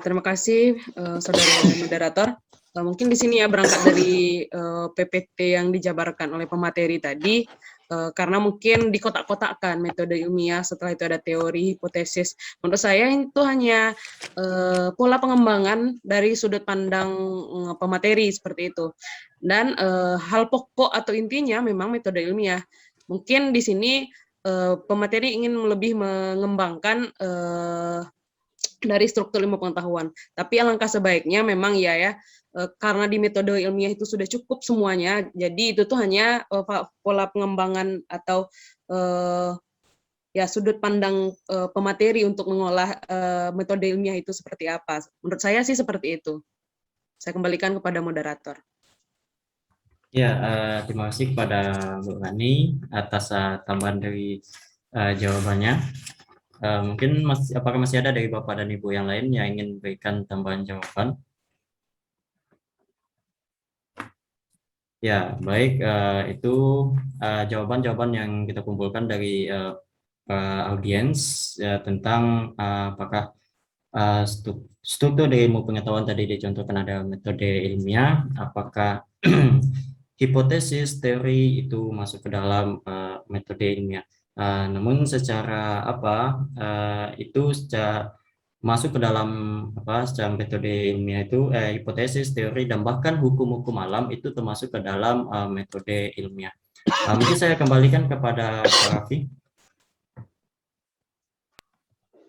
Terima kasih saudara moderator. Mungkin di sini ya berangkat dari PPT yang dijabarkan oleh pemateri tadi, karena mungkin dikotak-kotakkan metode ilmiah, setelah itu ada teori, hipotesis. Menurut saya itu hanya pola pengembangan dari sudut pandang pemateri seperti itu. Dan hal pokok atau intinya memang metode ilmiah. Mungkin di sini pemateri ingin lebih mengembangkan dari struktur ilmu pengetahuan. Tapi alangkah sebaiknya memang ya karena di metode ilmiah itu sudah cukup semuanya, jadi itu tuh hanya pola pengembangan atau ya sudut pandang pemateri untuk mengolah metode ilmiah itu seperti apa. Menurut saya sih seperti itu. Saya kembalikan kepada moderator. Ya, terima kasih kepada Bu Rani atas tambahan dari jawabannya. Mungkin apakah masih ada dari Bapak dan Ibu yang lain yang ingin berikan tambahan jawaban? Ya, baik. Itu jawaban-jawaban yang kita kumpulkan dari audiens tentang apakah struktur dari ilmu pengetahuan tadi dicontohkan ada metode ilmiah, apakah hipotesis, teori itu masuk ke dalam metode ilmiah. Namun secara itu masuk ke dalam secara metode ilmiah itu hipotesis, teori, dan bahkan hukum-hukum alam itu termasuk ke dalam metode ilmiah. Mungkin saya kembalikan kepada Pak Raffi.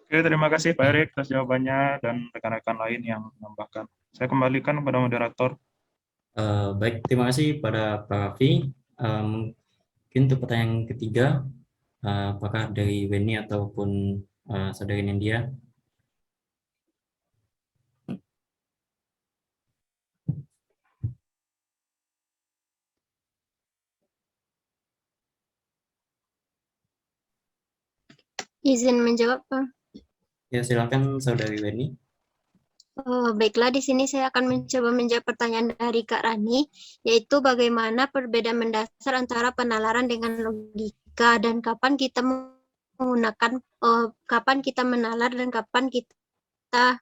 Oke, terima kasih Pak Erik atas jawabannya dan rekan-rekan lain yang menambahkan. Saya kembalikan kepada moderator. Baik, terima kasih pada Pak Raffi. Mungkin untuk pertanyaan ketiga, apakah dari Weni ataupun saudari Nindya? Izin menjawab, Pak. Ya, silakan saudari Weni. Baiklah, di sini saya akan mencoba menjawab pertanyaan dari Kak Rani, yaitu bagaimana perbedaan mendasar antara penalaran dengan logika dan kapan kita menggunakan, kapan kita menalar dan kapan kita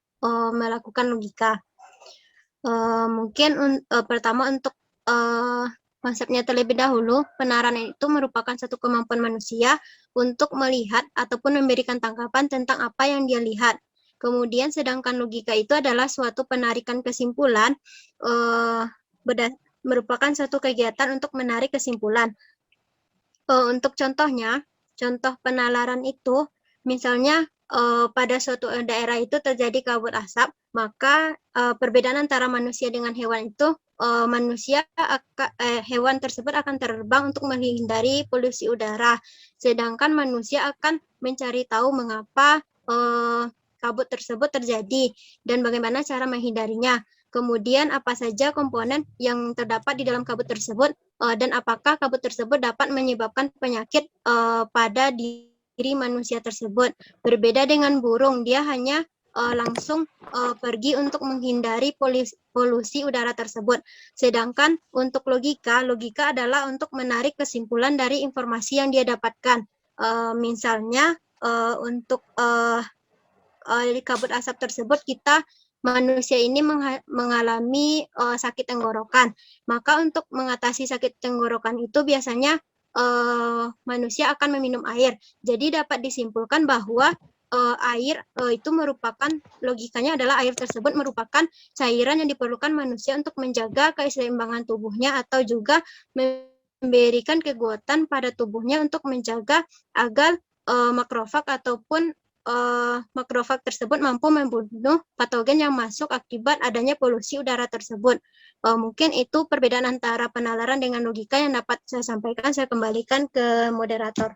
melakukan logika. Mungkin pertama untuk konsepnya terlebih dahulu, penalaran itu merupakan satu kemampuan manusia untuk melihat ataupun memberikan tanggapan tentang apa yang dia lihat. Kemudian sedangkan logika itu adalah suatu penarikan kesimpulan, merupakan suatu kegiatan untuk menarik kesimpulan. Untuk contohnya, contoh penalaran itu, misalnya pada suatu daerah itu terjadi kabut asap, maka perbedaan antara manusia dengan hewan itu, hewan tersebut akan terbang untuk menghindari polusi udara, sedangkan manusia akan mencari tahu mengapa kabut tersebut terjadi dan bagaimana cara menghindarinya. Kemudian apa saja komponen yang terdapat di dalam kabut tersebut dan apakah kabut tersebut dapat menyebabkan penyakit pada diri manusia tersebut. Berbeda dengan burung, dia hanya langsung pergi untuk menghindari polusi udara tersebut. Sedangkan untuk logika adalah untuk menarik kesimpulan dari informasi yang dia dapatkan. Misalnya untuk kabut asap tersebut manusia ini mengalami sakit tenggorokan. Maka untuk mengatasi sakit tenggorokan itu biasanya manusia akan meminum air. Jadi dapat disimpulkan bahwa air itu merupakan, logikanya adalah air tersebut merupakan cairan yang diperlukan manusia untuk menjaga keseimbangan tubuhnya atau juga memberikan kekuatan pada tubuhnya untuk menjaga agar makrofag ataupun makrofag tersebut mampu membunuh patogen yang masuk akibat adanya polusi udara tersebut. Mungkin itu perbedaan antara penalaran dengan logika yang dapat saya sampaikan. Saya kembalikan ke moderator.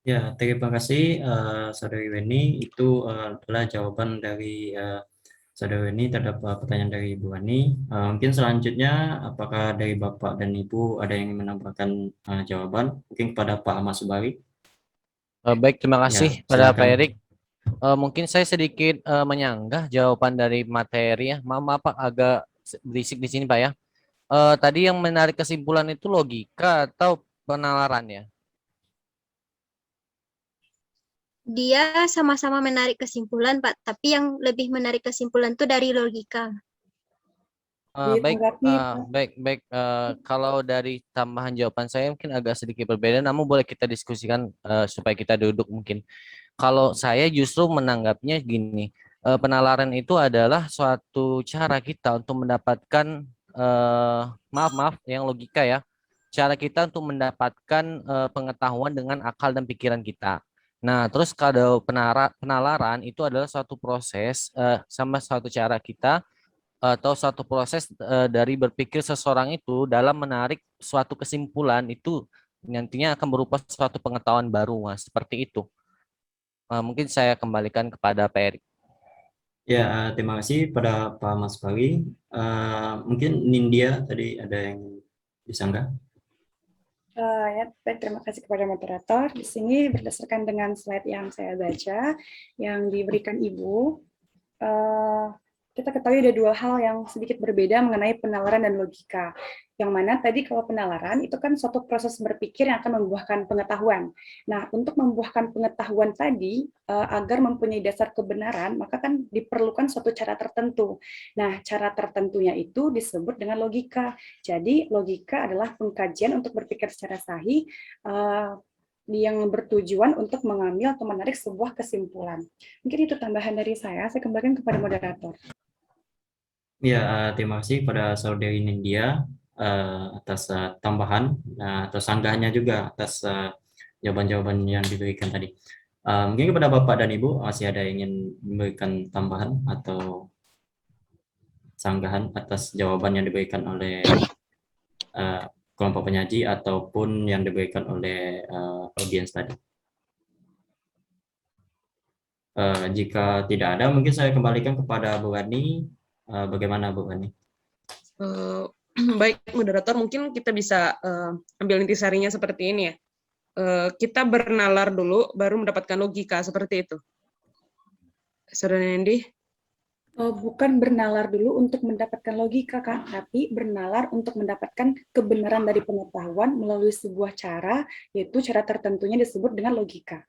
Ya, terima kasih saudari Weni. Itu adalah jawaban dari saudari Weni terhadap pertanyaan dari Ibu Ani. Mungkin selanjutnya, apakah dari Bapak dan Ibu ada yang menambahkan jawaban? Mungkin kepada Pak Ahmad Subari. Baik, terima kasih pada Pak silakan. Erik. Mungkin saya sedikit menyanggah jawaban dari materi ya. Maaf Pak, agak berisik di sini Pak ya. Tadi yang menarik kesimpulan itu logika atau penalaran ya? Dia sama-sama menarik kesimpulan, Pak. Tapi yang lebih menarik kesimpulan itu dari logika. Baik. Kalau dari tambahan jawaban saya mungkin agak sedikit berbeda, namun boleh kita diskusikan supaya kita duduk mungkin. Kalau saya justru menanggapnya gini, penalaran itu adalah suatu cara kita untuk mendapatkan maaf yang logika ya, cara kita untuk mendapatkan pengetahuan dengan akal dan pikiran kita. Nah, terus kalau penalaran itu adalah suatu proses sama suatu cara kita atau satu proses dari berpikir seseorang itu dalam menarik suatu kesimpulan itu nantinya akan berupa suatu pengetahuan baru, Mas. Seperti itu. Mungkin saya kembalikan kepada Pak Erik. Ya, terima kasih pada Pak Mas Bali. Mungkin Nindya tadi ada yang disanggah. Ya, baik, terima kasih kepada moderator. Di sini berdasarkan dengan slide yang saya baca, yang diberikan Ibu, kita ketahui ada dua hal yang sedikit berbeda mengenai penalaran dan logika. Yang mana tadi kalau penalaran itu kan suatu proses berpikir yang akan membuahkan pengetahuan. Nah, untuk membuahkan pengetahuan tadi, agar mempunyai dasar kebenaran, maka kan diperlukan suatu cara tertentu. Nah, cara tertentunya itu disebut dengan logika. Jadi, logika adalah pengkajian untuk berpikir secara sahih, yang bertujuan untuk mengambil atau menarik sebuah kesimpulan. Mungkin itu tambahan dari saya kembalikan kepada moderator. Ya, terima kasih pada saudari Nindya atas tambahan atau sanggahannya juga atas jawaban-jawaban yang diberikan tadi. Mungkin kepada Bapak dan Ibu masih ada yang ingin memberikan tambahan atau sanggahan atas jawaban yang diberikan oleh kelompok penyaji ataupun yang diberikan oleh audiens tadi. Jika tidak ada, mungkin saya kembalikan kepada Bu Rani. Bagaimana Bu Rani? Baik, moderator, mungkin kita bisa ambil intisarinya seperti ini ya. Kita bernalar dulu, baru mendapatkan logika, seperti itu. Saudara Nendi? Bukan bernalar dulu untuk mendapatkan logika, Kak, tapi bernalar untuk mendapatkan kebenaran dari pengetahuan melalui sebuah cara, yaitu cara tertentunya disebut dengan logika.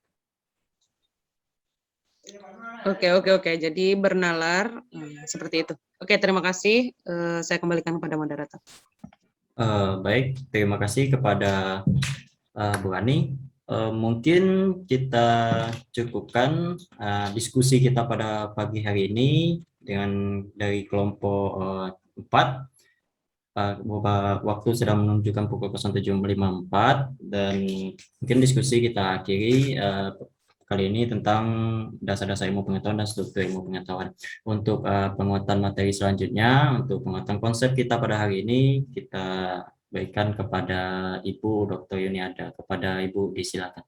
Oke. Jadi bernalar seperti itu. Oke, terima kasih. Saya kembalikan kepada moderator. Baik, terima kasih kepada Bu Ani. Mungkin kita cukupkan diskusi kita pada pagi hari ini dengan dari kelompok 4. Waktu sudah menunjukkan pukul 07.54 dan mungkin diskusi kita akhiri kali ini tentang dasar-dasar ilmu pengetahuan dan struktur ilmu pengetahuan. Untuk penguatan materi selanjutnya, untuk penguatan konsep kita pada hari ini, kita berikan kepada Ibu Dr. Yuniada. Kepada Ibu disilakan.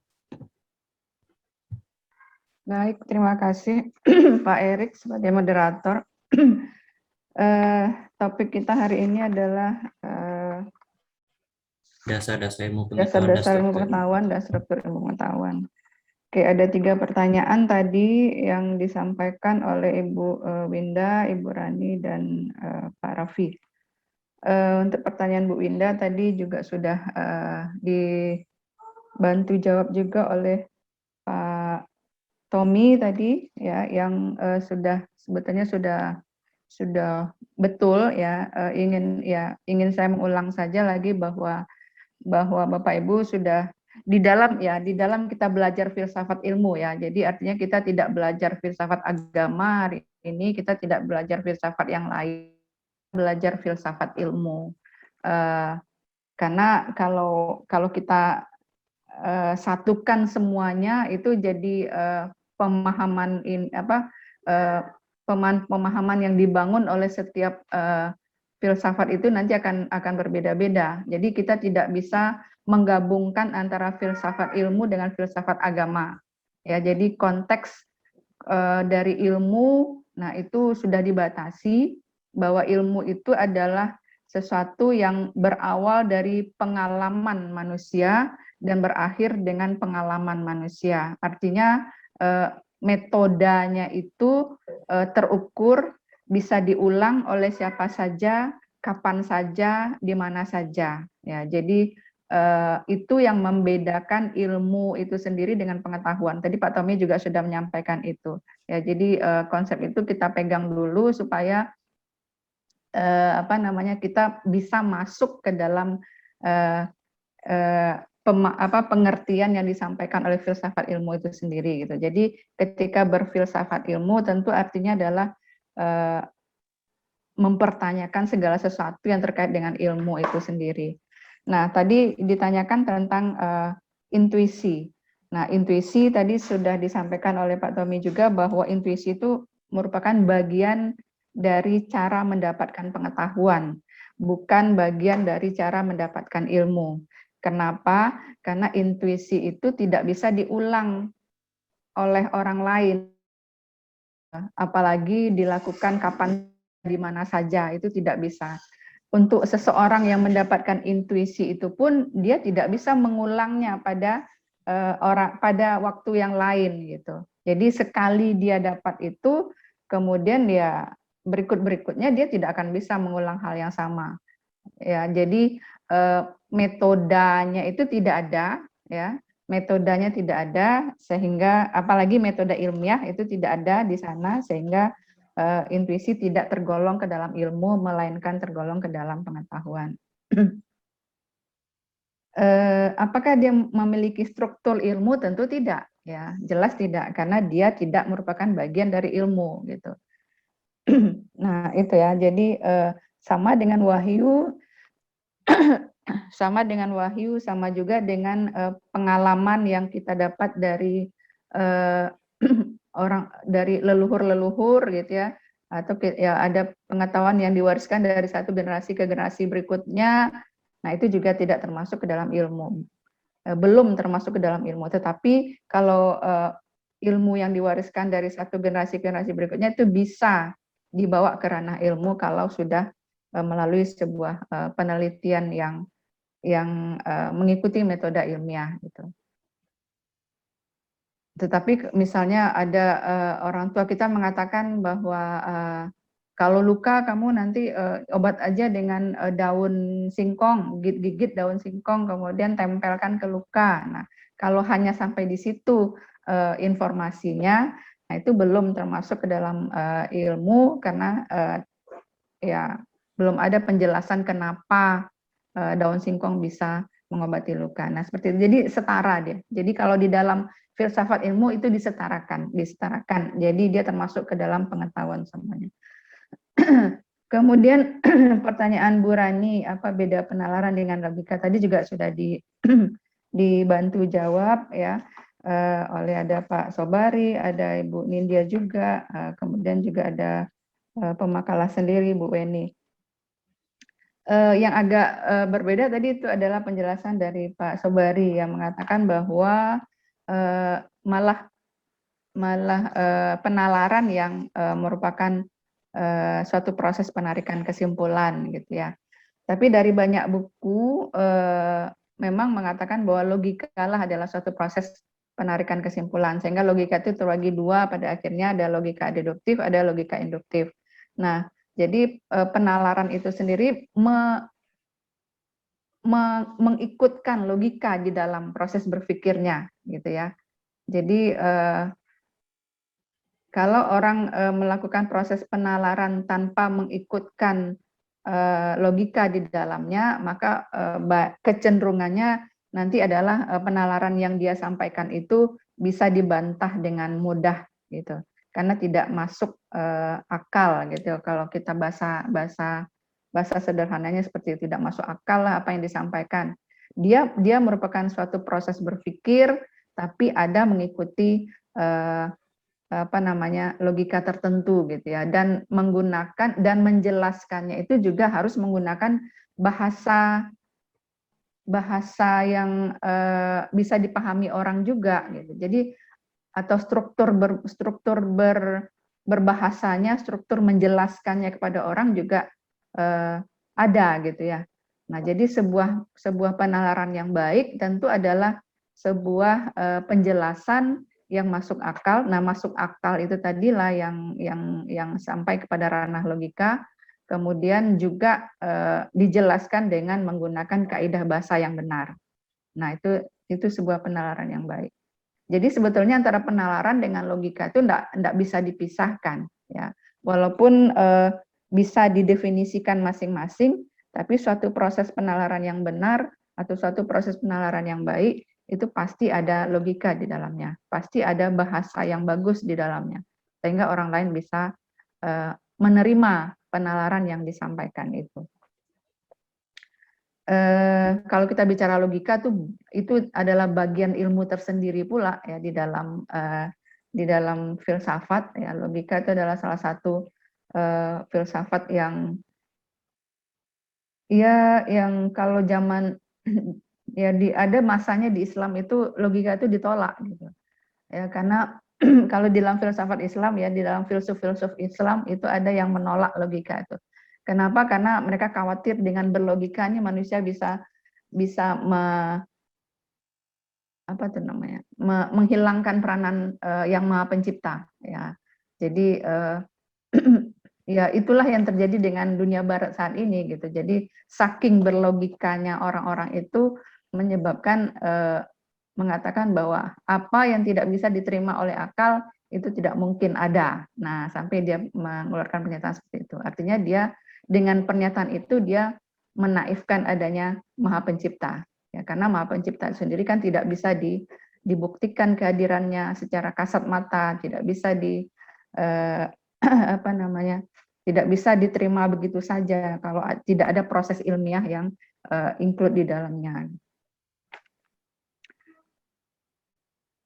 Baik, terima kasih Pak Erik sebagai moderator. Topik kita hari ini adalah dasar-dasar ilmu pengetahuan dan struktur ilmu pengetahuan. Oke, ada 3 pertanyaan tadi yang disampaikan oleh Ibu Winda, Ibu Rani, dan Pak Raffi. Untuk pertanyaan Bu Winda tadi juga sudah dibantu jawab juga oleh Pak Tommy tadi, ya, yang sebetulnya sudah betul ya. Ingin saya mengulang saja lagi bahwa Bapak Ibu sudah di dalam kita belajar filsafat ilmu ya. Jadi artinya kita tidak belajar filsafat agama hari ini, kita tidak belajar filsafat yang lain, belajar filsafat ilmu. Karena kalau kita satukan semuanya itu jadi pemahaman yang dibangun oleh setiap filsafat itu nanti akan berbeda-beda. Jadi kita tidak bisa menggabungkan antara filsafat ilmu dengan filsafat agama. Ya, jadi konteks dari ilmu, nah itu sudah dibatasi bahwa ilmu itu adalah sesuatu yang berawal dari pengalaman manusia dan berakhir dengan pengalaman manusia. Artinya metodenya itu terukur, bisa diulang oleh siapa saja, kapan saja, di mana saja. Ya, jadi itu yang membedakan ilmu itu sendiri dengan pengetahuan. Tadi Pak Tommy juga sudah menyampaikan itu. Ya, jadi konsep itu kita pegang dulu supaya kita bisa masuk ke dalam pengertian yang disampaikan oleh filsafat ilmu itu sendiri gitu. Jadi ketika berfilsafat ilmu tentu artinya adalah mempertanyakan segala sesuatu yang terkait dengan ilmu itu sendiri. Nah, tadi ditanyakan tentang intuisi. Nah, intuisi tadi sudah disampaikan oleh Pak Tommy juga bahwa intuisi itu merupakan bagian dari cara mendapatkan pengetahuan, bukan bagian dari cara mendapatkan ilmu. Kenapa? Karena intuisi itu tidak bisa diulang oleh orang lain, apalagi dilakukan kapan, di mana saja, itu tidak bisa. Untuk seseorang yang mendapatkan intuisi itu pun dia tidak bisa mengulangnya pada waktu yang lain gitu. Jadi sekali dia dapat itu, kemudian dia berikutnya dia tidak akan bisa mengulang hal yang sama. Ya, jadi metodenya itu tidak ada, ya. Metodenya tidak ada, sehingga apalagi metode ilmiah itu tidak ada di sana, sehingga intuisi tidak tergolong ke dalam ilmu, melainkan tergolong ke dalam pengetahuan. Apakah dia memiliki struktur ilmu? Tentu tidak, ya, jelas tidak, karena dia tidak merupakan bagian dari ilmu, gitu. Nah, itu ya. Jadi sama dengan wahyu, sama juga dengan pengalaman yang kita dapat dari dari leluhur-leluhur, gitu ya, atau ya ada pengetahuan yang diwariskan dari satu generasi ke generasi berikutnya. Nah, itu juga tidak termasuk ke dalam ilmu, belum termasuk ke dalam ilmu. Tetapi kalau ilmu yang diwariskan dari satu generasi ke generasi berikutnya itu bisa dibawa ke ranah ilmu kalau sudah melalui sebuah penelitian yang mengikuti metode ilmiah, gitu. Tetapi misalnya ada orang tua kita mengatakan bahwa kalau luka kamu nanti obat aja dengan daun singkong, gigit daun singkong, kemudian tempelkan ke luka. Nah, kalau hanya sampai di situ informasinya, nah itu belum termasuk ke dalam ilmu, karena ya belum ada penjelasan kenapa daun singkong bisa mengobati luka. Nah, seperti itu. Jadi setara dia. Jadi kalau di dalam filsafat ilmu itu disetarakan. Jadi dia termasuk ke dalam pengetahuan semuanya. Kemudian pertanyaan Bu Rani, apa beda penalaran dengan logika? Tadi juga sudah dibantu jawab ya oleh ada Pak Sobari, ada Ibu Nindya juga, kemudian juga ada pemakalah sendiri Bu Weni. Yang agak berbeda tadi itu adalah penjelasan dari Pak Sobari yang mengatakan bahwa malah penalaran yang merupakan suatu proses penarikan kesimpulan, gitu ya. Tapi dari banyak buku memang mengatakan bahwa logika lah adalah suatu proses penarikan kesimpulan, sehingga logika itu terbagi dua, pada akhirnya ada logika deduktif, ada logika induktif. Nah, jadi penalaran itu sendiri mengikutkan logika di dalam proses berpikirnya, gitu ya. Jadi kalau orang melakukan proses penalaran tanpa mengikutkan logika di dalamnya, maka kecenderungannya nanti adalah penalaran yang dia sampaikan itu bisa dibantah dengan mudah, gitu. Karena tidak masuk akal, gitu. Kalau kita bahasa sederhananya seperti itu, tidak masuk akal lah apa yang disampaikan. Dia merupakan suatu proses berpikir, tapi ada mengikuti logika tertentu, gitu ya, dan menggunakan dan menjelaskannya itu juga harus menggunakan bahasa yang bisa dipahami orang juga, gitu. Jadi atau struktur berbahasanya, struktur menjelaskannya kepada orang juga ada, gitu ya. Nah, jadi sebuah penalaran yang baik tentu adalah sebuah penjelasan yang masuk akal. Nah, masuk akal itu tadilah yang sampai kepada ranah logika, kemudian juga dijelaskan dengan menggunakan kaidah bahasa yang benar. Nah, itu sebuah penalaran yang baik. Jadi sebetulnya antara penalaran dengan logika itu enggak bisa dipisahkan, ya. Walaupun bisa didefinisikan masing-masing, tapi suatu proses penalaran yang benar atau suatu proses penalaran yang baik itu pasti ada logika di dalamnya, pasti ada bahasa yang bagus di dalamnya, sehingga orang lain bisa menerima penalaran yang disampaikan itu. Kalau kita bicara logika itu adalah bagian ilmu tersendiri pula ya di dalam filsafat ya. Logika itu adalah salah satu filsafat yang kalau zaman ya ada masanya di Islam itu logika itu ditolak, gitu ya, karena kalau di dalam filsafat Islam ya, di dalam filsuf Islam itu ada yang menolak logika itu. Kenapa? Karena mereka khawatir dengan berlogikanya manusia bisa menghilangkan peranan yang Maha Pencipta, ya. Jadi ya itulah yang terjadi dengan dunia barat saat ini, gitu. Jadi saking berlogikanya orang-orang itu menyebabkan mengatakan bahwa apa yang tidak bisa diterima oleh akal itu tidak mungkin ada. Nah, sampai dia mengeluarkan pernyataan seperti itu. Artinya dia dengan pernyataan itu dia menaifkan adanya Maha Pencipta. Ya, karena Maha Pencipta sendiri kan tidak bisa dibuktikan kehadirannya secara kasat mata, tidak bisa apa namanya, tidak bisa diterima begitu saja kalau tidak ada proses ilmiah yang include di dalamnya.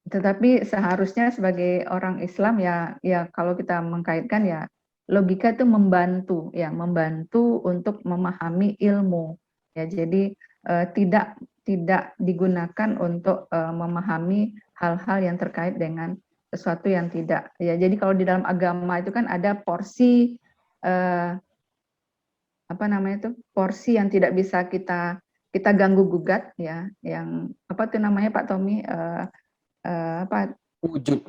Tetapi seharusnya sebagai orang Islam ya kalau kita mengkaitkan ya logika itu membantu untuk memahami ilmu. Ya, jadi tidak digunakan untuk memahami hal-hal yang terkait dengan sesuatu yang tidak. Ya, jadi kalau di dalam agama itu kan ada porsi apa namanya itu, porsi yang tidak bisa kita ganggu gugat ya, yang apa tuh namanya Pak Tommy, apa Wujud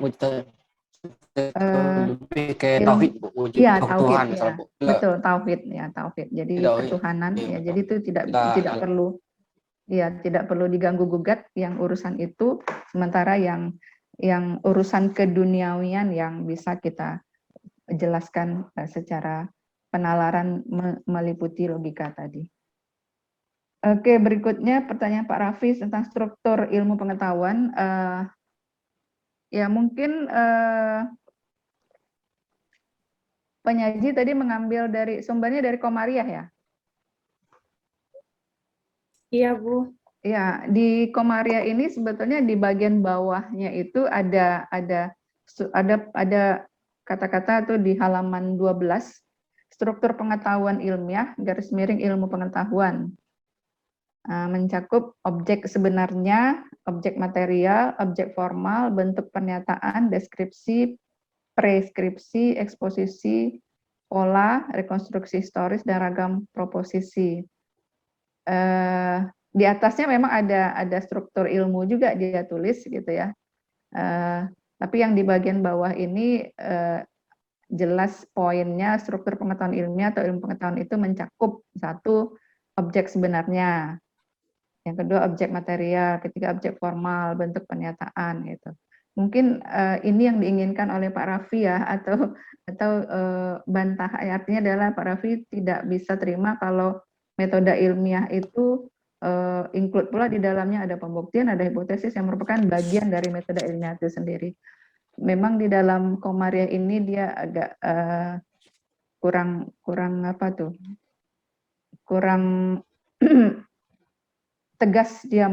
lebih ke ilmu, tauhid, Bu. Wujud iya Tuhan, tauhid ya, misal, Bu. betul tauhid ya, tauhid. Jadi Tauhid. ketuhanan Iya, ya, betul. jadi itu tidak perlu ya, tidak perlu diganggu gugat yang urusan itu, sementara yang urusan keduniawian yang bisa kita jelaskan secara penalaran meliputi logika tadi. Oke, berikutnya pertanyaan Pak Raffi tentang struktur ilmu pengetahuan. Ya mungkin penyaji tadi mengambil sumbernya dari Komariah ya? Iya, Bu. Ya, di Komariah ini sebetulnya di bagian bawahnya itu ada kata-kata tuh di halaman 12, struktur pengetahuan ilmiah garis miring ilmu pengetahuan. Mencakup objek sebenarnya, objek material, objek formal, bentuk pernyataan, deskripsi, preskripsi, eksposisi, pola, rekonstruksi historis, dan ragam proposisi. Di atasnya memang ada struktur ilmu juga dia tulis gitu ya. Tapi yang di bagian bawah ini jelas poinnya, struktur pengetahuan ilmiah atau ilmu pengetahuan itu mencakup satu, objek sebenarnya, yang kedua objek material, ketiga objek formal, bentuk pernyataan gitu. Mungkin ini yang diinginkan oleh Pak Raffi ya, atau bantah, artinya adalah Pak Raffi tidak bisa terima kalau metode ilmiah itu include pula di dalamnya ada pembuktian, ada hipotesis yang merupakan bagian dari metode ilmiah itu sendiri. Memang di dalam Komariah ini dia agak kurang apa tuh? Kurang tegas dia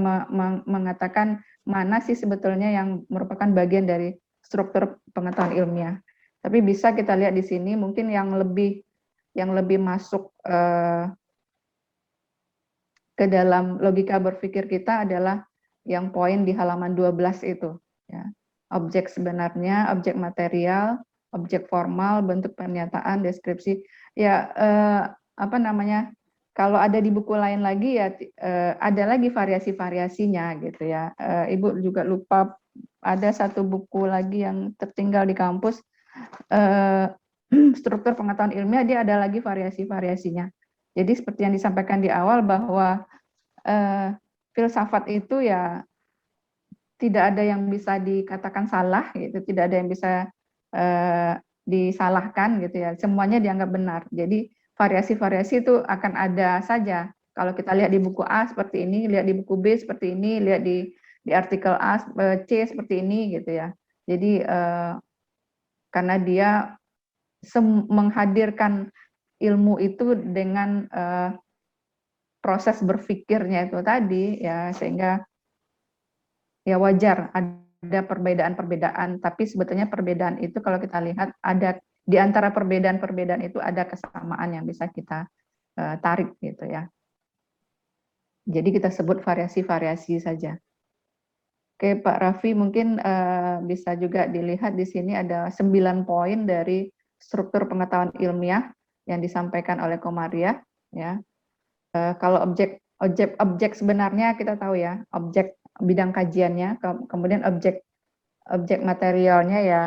mengatakan mana sih sebetulnya yang merupakan bagian dari struktur pengetahuan ilmiah. Tapi bisa kita lihat di sini mungkin yang lebih masuk ke dalam logika berpikir kita adalah yang poin di halaman 12 itu ya. Objek sebenarnya, objek material, objek formal, bentuk pernyataan, deskripsi. Ya apa namanya? Kalau ada di buku lain lagi ya ada lagi variasi-variasinya gitu ya. Ibu juga lupa ada satu buku lagi yang tertinggal di kampus, struktur pengetahuan ilmiah, dia ada lagi variasi-variasinya. Jadi seperti yang disampaikan di awal bahwa filsafat itu ya tidak ada yang bisa dikatakan salah gitu, tidak ada yang bisa disalahkan gitu ya. Semuanya dianggap benar. Jadi variasi-variasi itu akan ada saja. Kalau kita lihat di buku A seperti ini, lihat di buku B seperti ini, lihat di artikel A, C seperti ini gitu ya. Jadi karena dia menghadirkan ilmu itu dengan proses berpikirnya itu tadi ya, sehingga ya wajar ada perbedaan-perbedaan, tapi sebetulnya perbedaan itu kalau kita lihat ada di antara perbedaan-perbedaan itu ada kesamaan yang bisa kita tarik gitu ya. Jadi kita sebut variasi-variasi saja. Oke, Pak Raffi mungkin bisa juga dilihat di sini ada 9 poin dari struktur pengetahuan ilmiah yang disampaikan oleh Komariah ya. Kalau objek sebenarnya kita tahu ya, objek bidang kajiannya, kemudian objek materialnya ya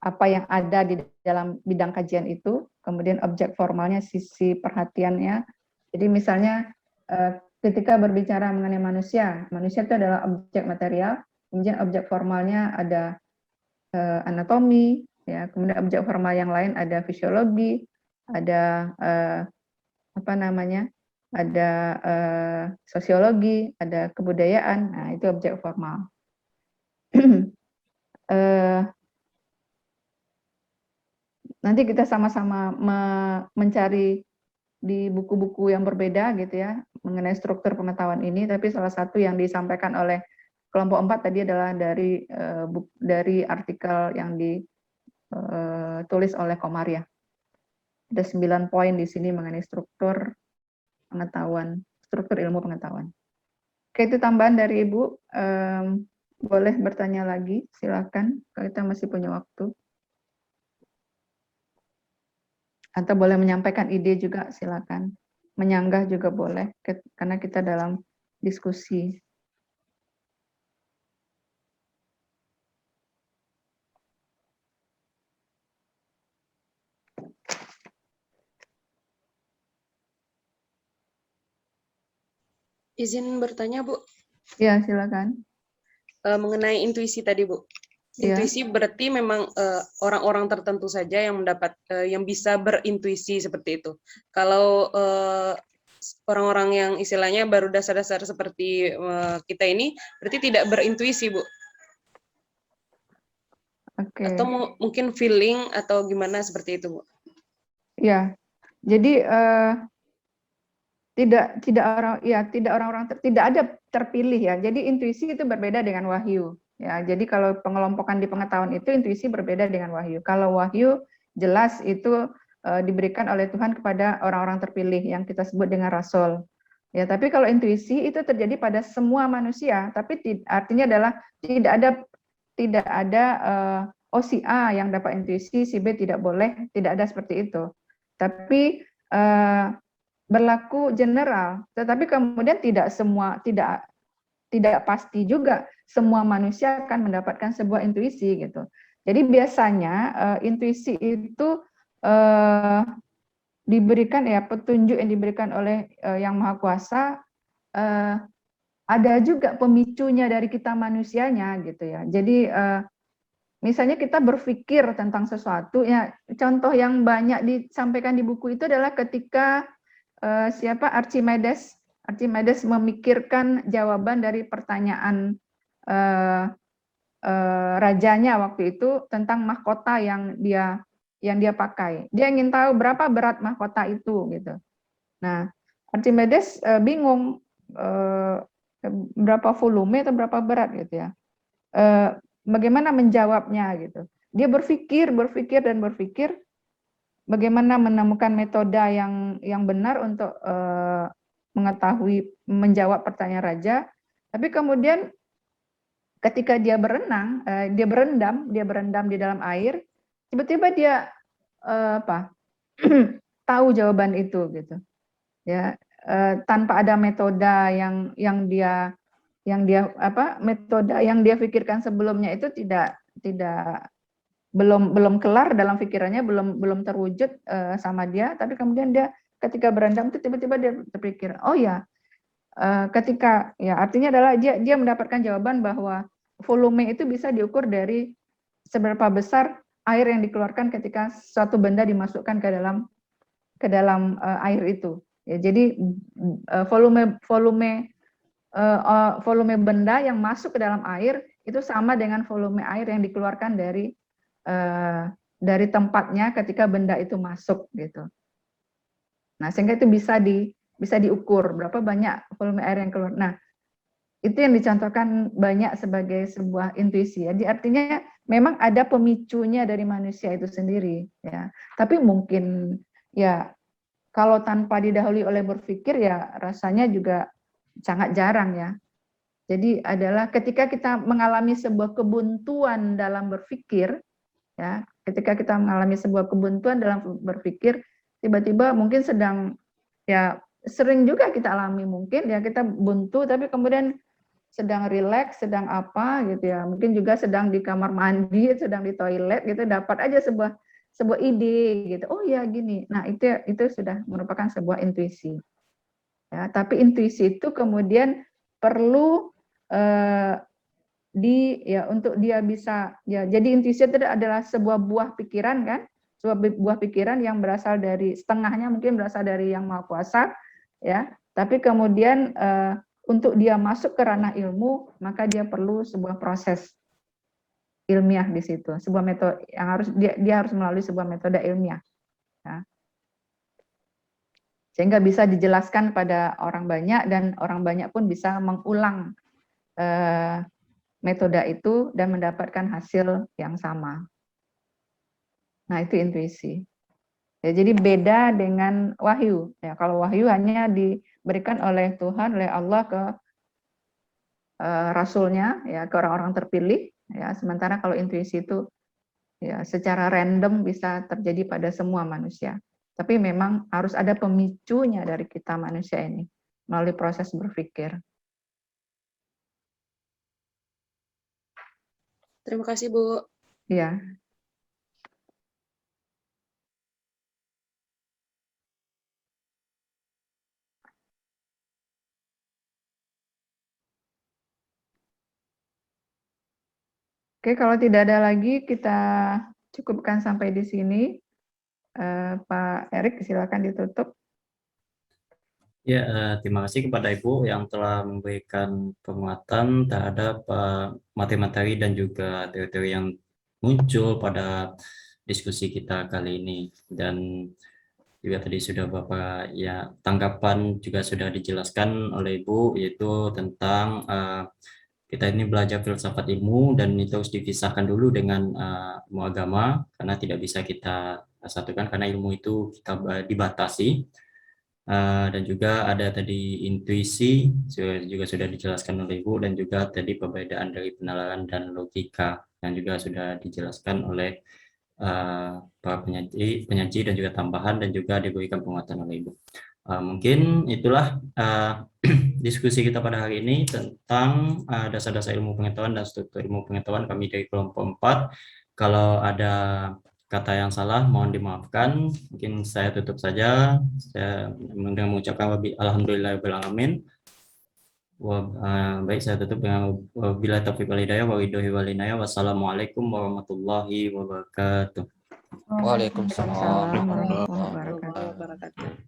apa yang ada di dalam bidang kajian itu, kemudian objek formalnya sisi perhatiannya. Jadi misalnya ketika berbicara mengenai manusia itu adalah objek material, kemudian objek formalnya ada anatomi, ya, kemudian objek formal yang lain ada fisiologi, ada apa namanya ada sosiologi, ada kebudayaan. Nah, itu objek formal. Nanti kita sama-sama mencari di buku-buku yang berbeda gitu ya mengenai struktur pengetahuan ini, tapi salah satu yang disampaikan oleh kelompok 4 tadi adalah dari artikel yang ditulis oleh Komaria. Ada 9 poin di sini mengenai struktur pengetahuan, struktur ilmu pengetahuan. Oke, itu tambahan dari Ibu. Boleh bertanya lagi, silakan. Kalau kita masih punya waktu. Atau boleh menyampaikan ide juga, silakan. Menyanggah juga boleh, karena kita dalam diskusi. Izin bertanya, Bu. Ya, silakan. Mengenai intuisi tadi, Bu. Intuisi berarti memang orang-orang tertentu saja yang mendapat yang bisa berintuisi seperti itu. Kalau orang-orang yang istilahnya baru dasar-dasar seperti kita ini berarti tidak berintuisi, Bu. Oke. Atau mungkin feeling atau gimana seperti itu, Bu? Ya. Jadi tidak ada terpilih ya. Jadi intuisi itu berbeda dengan wahyu. Ya, jadi kalau pengelompokan di pengetahuan itu intuisi berbeda dengan wahyu. Kalau wahyu jelas itu diberikan oleh Tuhan kepada orang-orang terpilih yang kita sebut dengan rasul. Ya, tapi kalau intuisi itu terjadi pada semua manusia, tapi artinya adalah tidak ada oh si A yang dapat intuisi, si B tidak boleh, tidak ada seperti itu. Tapi berlaku general, tetapi kemudian tidak pasti juga semua manusia akan mendapatkan sebuah intuisi gitu. Jadi biasanya intuisi itu diberikan ya petunjuk yang diberikan oleh Yang Maha Kuasa, ada juga pemicunya dari kita manusianya gitu ya. Jadi misalnya kita berpikir tentang sesuatu ya, contoh yang banyak disampaikan di buku itu adalah ketika Archimedes memikirkan jawaban dari pertanyaan rajanya waktu itu tentang mahkota yang dia pakai. Dia ingin tahu berapa berat mahkota itu gitu. Nah, Archimedes bingung berapa volume atau berapa berat gitu ya. Bagaimana menjawabnya gitu. Dia berpikir bagaimana menemukan metode yang benar untuk menjawab pertanyaan raja. Tapi kemudian ketika dia berenang, dia berendam di dalam air, tiba-tiba dia tahu jawaban itu gitu. Ya, tanpa ada metode metode yang dia pikirkan sebelumnya itu belum kelar dalam pikirannya, belum terwujud sama dia, tapi kemudian dia ketika berendam itu tiba-tiba dia terpikir, oh ya, ketika ya artinya adalah dia mendapatkan jawaban bahwa volume itu bisa diukur dari seberapa besar air yang dikeluarkan ketika suatu benda dimasukkan ke dalam air itu. Ya, jadi volume benda yang masuk ke dalam air itu sama dengan volume air yang dikeluarkan dari tempatnya ketika benda itu masuk gitu. Nah, sehingga itu bisa diukur berapa banyak volume air yang keluar. Nah, itu yang dicontohkan banyak sebagai sebuah intuisi. Jadi artinya memang ada pemicunya dari manusia itu sendiri ya. Tapi mungkin ya kalau tanpa didahului oleh berpikir ya rasanya juga sangat jarang ya. Jadi adalah ketika kita mengalami sebuah kebuntuan dalam berpikir ya, ketika kita mengalami sebuah kebuntuan dalam berpikir, tiba-tiba mungkin sering juga kita alami, mungkin ya kita buntu tapi kemudian sedang rileks, sedang apa gitu ya, mungkin juga sedang di kamar mandi, sedang di toilet gitu, dapat aja sebuah ide gitu, oh ya gini. Nah itu sudah merupakan sebuah intuisi ya. Tapi intuisi itu kemudian perlu untuk dia bisa ya, jadi intuisi itu adalah sebuah buah pikiran kan, sebuah buah pikiran yang berasal dari setengahnya mungkin berasal dari Yang Maha Kuasa ya, Tapi kemudian untuk dia masuk ke ranah ilmu, maka dia perlu sebuah proses ilmiah di situ, sebuah metode yang harus dia harus melalui sebuah metode ilmiah. Ya. Sehingga bisa dijelaskan pada orang banyak dan orang banyak pun bisa mengulang metode itu dan mendapatkan hasil yang sama. Nah, itu intuisi. Ya, jadi beda dengan wahyu. Ya, kalau wahyu hanya diberikan oleh Tuhan, oleh Allah ke rasulnya, ya, ke orang-orang terpilih. Ya, sementara kalau intuisi itu ya secara random bisa terjadi pada semua manusia. Tapi memang harus ada pemicunya dari kita manusia ini melalui proses berpikir. Terima kasih, Bu. Ya. Oke, kalau tidak ada lagi, kita cukupkan sampai di sini. Pak Erik, silakan ditutup. Ya, terima kasih kepada Ibu yang telah memberikan penguatan terhadap materi-materi dan juga teori-teori yang muncul pada diskusi kita kali ini. Dan juga tadi sudah Bapak ya tanggapan juga sudah dijelaskan oleh Ibu, yaitu tentang kita ini belajar filsafat ilmu dan itu harus dipisahkan dulu dengan ilmu agama, karena tidak bisa kita satukan karena ilmu itu kita dibatasi. Dan juga ada tadi intuisi juga sudah dijelaskan oleh Ibu, dan juga tadi perbedaan dari penalaran dan logika yang juga sudah dijelaskan oleh para penyaji dan juga tambahan, dan juga diberikan penguatan oleh Ibu. Mungkin itulah diskusi kita pada hari ini tentang dasar-dasar ilmu pengetahuan dan struktur ilmu pengetahuan kami dari kelompok 4. Kalau ada kata yang salah mohon dimaafkan. Mungkin saya tutup saja. Saya mengucapkan alhamdulillahirabbil alamin. Baik, saya tutup dengan wabillahi taufiq wal hidayah wa ridhohi wal inayah. Wassalamualaikum warahmatullahi wabarakatuh. Waalaikumsalam Waalaikumsalam warahmatullahi warahmatullahi wabarakatuh. wabarakatuh.